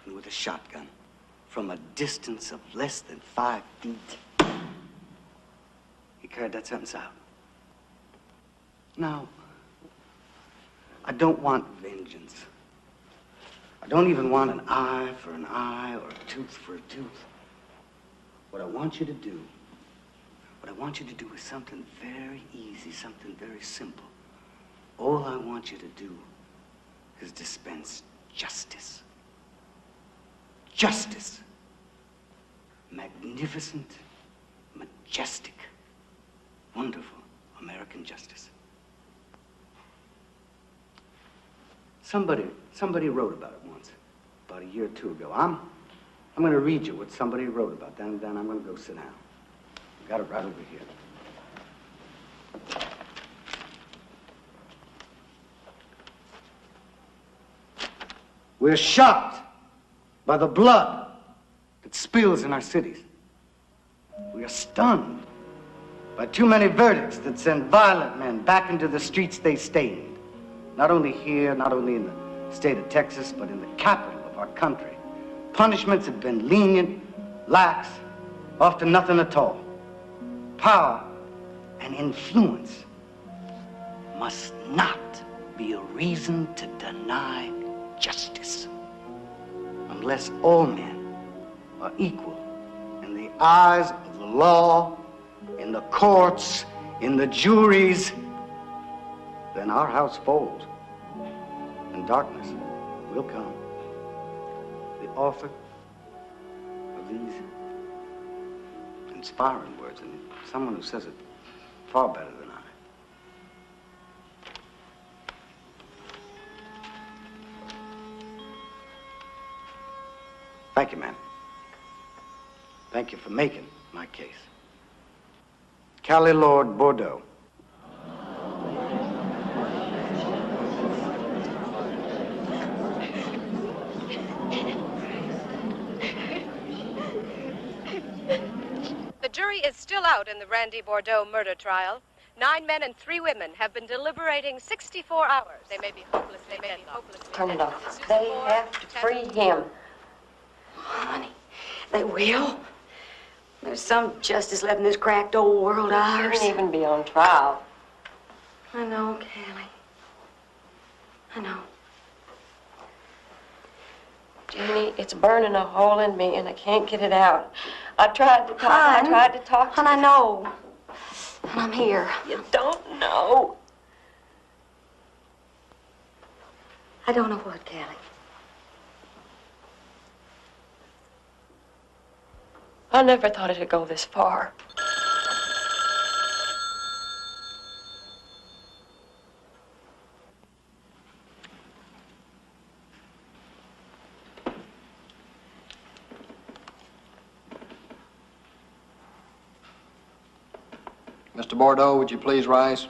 And with a shotgun from a distance of less than 5 feet, he carried that sentence out. Now, I don't want vengeance. I I don't even want an eye for an eye or a tooth for a tooth. What I want you to do is something very easy, something very simple. All I want you to do is dispense justice. Justice. Magnificent, majestic, wonderful American justice. Somebody wrote about it once, about a year or two ago. I'm going to read you what somebody wrote about that, and then I'm going to go sit down. I've got it right over here. We're shocked by the blood that spills in our cities. We are stunned by too many verdicts that send violent men back into the streets they stained. Not only here, not only in the state of Texas, but in the capital of our country. Punishments have been lenient, lax, often nothing at all. Power and influence must not be a reason to deny justice, unless all men are equal in the eyes of the law, in the courts, in the juries. Then our house falls, and darkness will come. The author of these inspiring words, and someone who says it far better than I. Thank you, ma'am. Thank you for making my case. Callie Lord, Bordeaux. The jury is still out in the Randy Bordeaux murder trial. 9 men and 3 women have been deliberating 64 hours. They may be hopelessly deadlocked. Turn it off. They have to free him. Honey, they will. There's some justice left in this cracked old world of ours. He shouldn't even be on trial. I know, Callie. I know. Jeannie, it's burning a hole in me, and I can't get it out. I tried to talk. I tried to talk to you. I know. And I'm here. You don't know. I don't know what, Callie. I never thought it'd go this far. Mr. Bordeaux, would you please rise?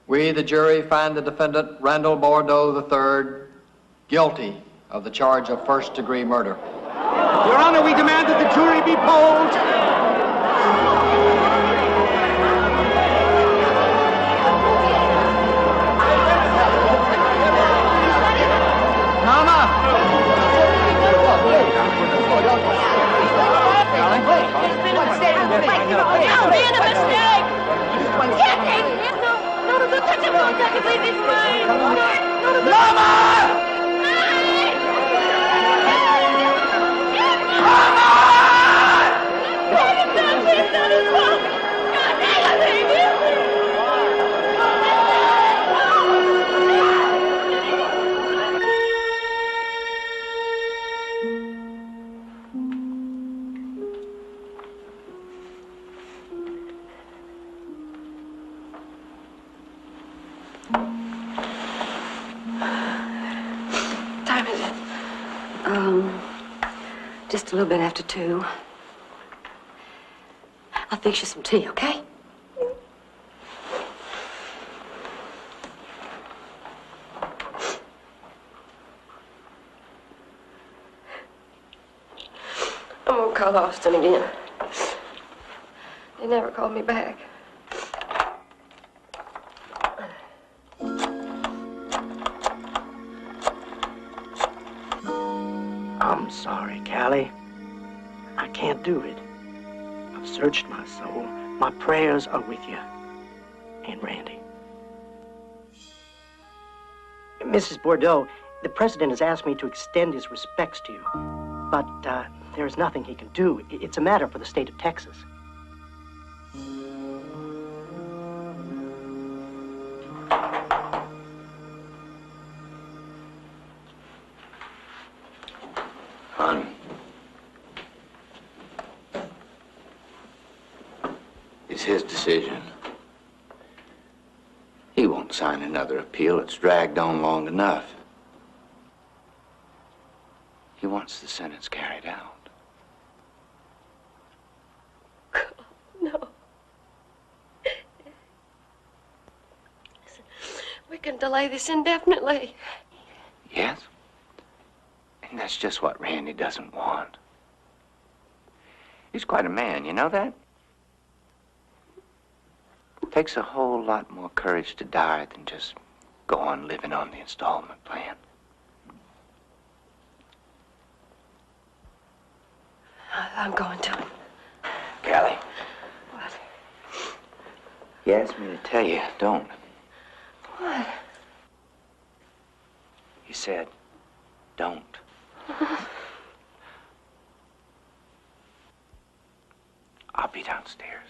We, the jury, find the defendant, Randall Bordeaux III, guilty of the charge of first-degree murder. Your Honor, we demand that the jury be polled. Mama! No, man, a mistake! Can't take him! No, touch him! Don't touch him! Leave his mind! Mama! Time is it? Just a little bit after 2. I'll fix you some tea, okay? I'm gonna call Austin again. He never called me back. I'm sorry, Callie. I can't do it. I've searched my soul, My prayers are with you and Randy. Mrs. Bordeaux, the president has asked me to extend his respects to you, but there is nothing he can do. It's a matter for the state of Texas. Hon, it's his decision. He won't sign another appeal. It's dragged on long enough. He wants the sentence carried out. No. We can delay this indefinitely. Yes? And that's just what Randy doesn't want. He's quite a man, you know that? It takes a whole lot more courage to die than just go on living on the installment plan. I'm going to him. Callie, What? he asked me to tell you, don't. What? He said, don't. I'll be downstairs.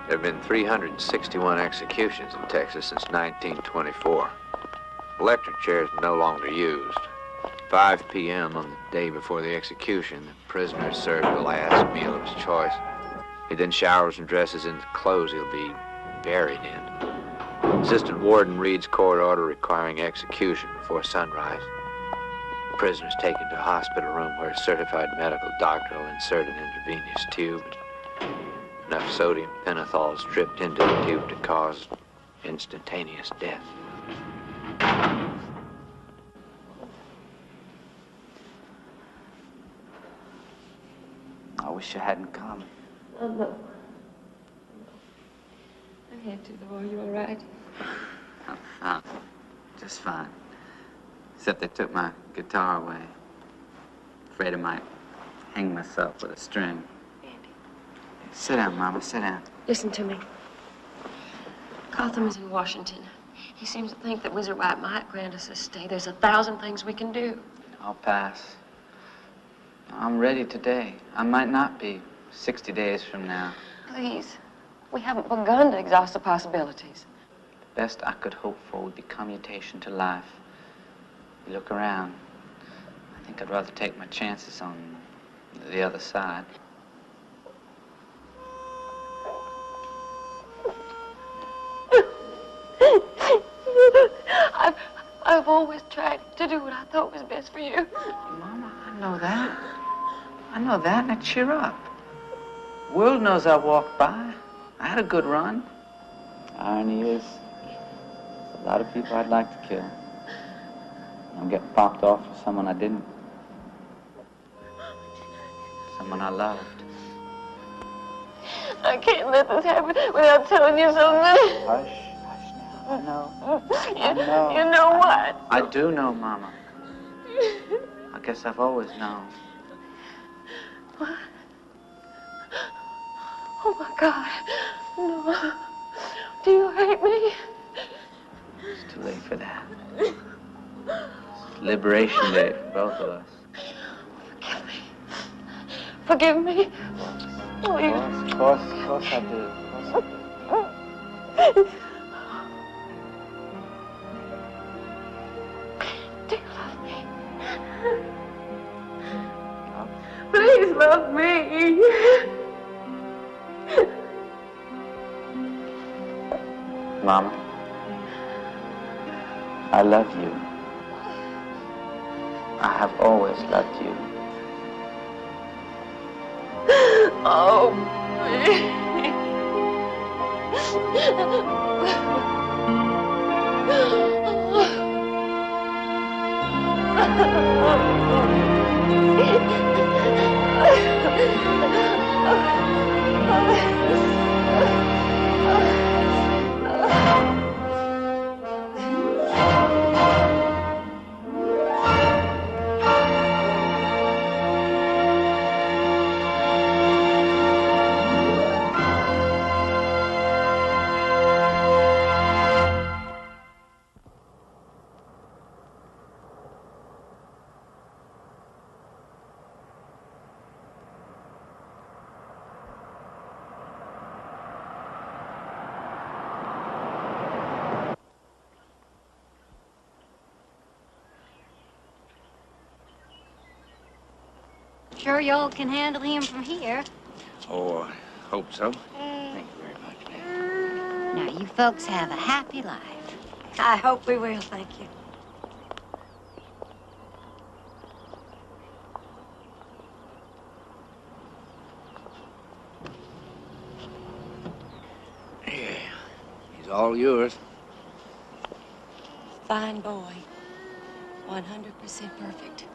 There have been 361 executions in Texas since 1924. Electric chairs are no longer used. 5 p.m. on the day before the execution, the prisoner is served the last meal of his choice. He then showers and dresses into clothes he'll be buried in. Assistant warden reads court order requiring execution before sunrise. The prisoner is taken to a hospital room where a certified medical doctor will insert an intravenous tube. Enough sodium pentothal is dripped into the tube to cause instantaneous death. I wish you hadn't come. Oh, no. I had to, though. Are you all right? I'm fine. Just fine. Except they took my guitar away. Afraid I might hang myself with a string. Sit down, Mama, sit down. Listen to me. Cotham is in Washington. He seems to think that Wizard White might grant us a stay. There's 1,000 things we can do. I'll pass. I'm ready today. I might not be 60 days from now. Please. We haven't begun to exhaust the possibilities. The best I could hope for would be commutation to life. You look around. I think I'd rather take my chances on the other side. I've always tried to do what I thought was best for you. Mama, I know that. I know that. Now cheer up. The world knows I walked by. I had a good run. Irony is, there's a lot of people I'd like to kill. I'm getting popped off for someone I didn't. Someone I loved. I can't let this happen without telling you something. Hush. I know. I know. You know what? I do know, Mama. I guess I've always known. What? Oh, my God. No. Do you hate me? It's too late for that. It's Liberation Day for both of us. Forgive me. Please. Of course I do. Do you love me? Please love me. Mama, I love you. I have always loved you. Oh, Sure y'all can handle him from here. Oh, I hope so. Now, you folks have a happy life. I hope we will, thank you. Yeah, he's all yours. Fine boy. 100% perfect.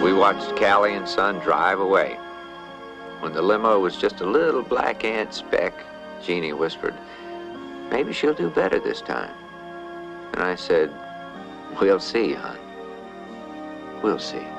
We watched Callie and Son drive away. When the limo was just a little black ant speck, Jeannie whispered, "Maybe she'll do better this time." And I said, "We'll see, hon. We'll see."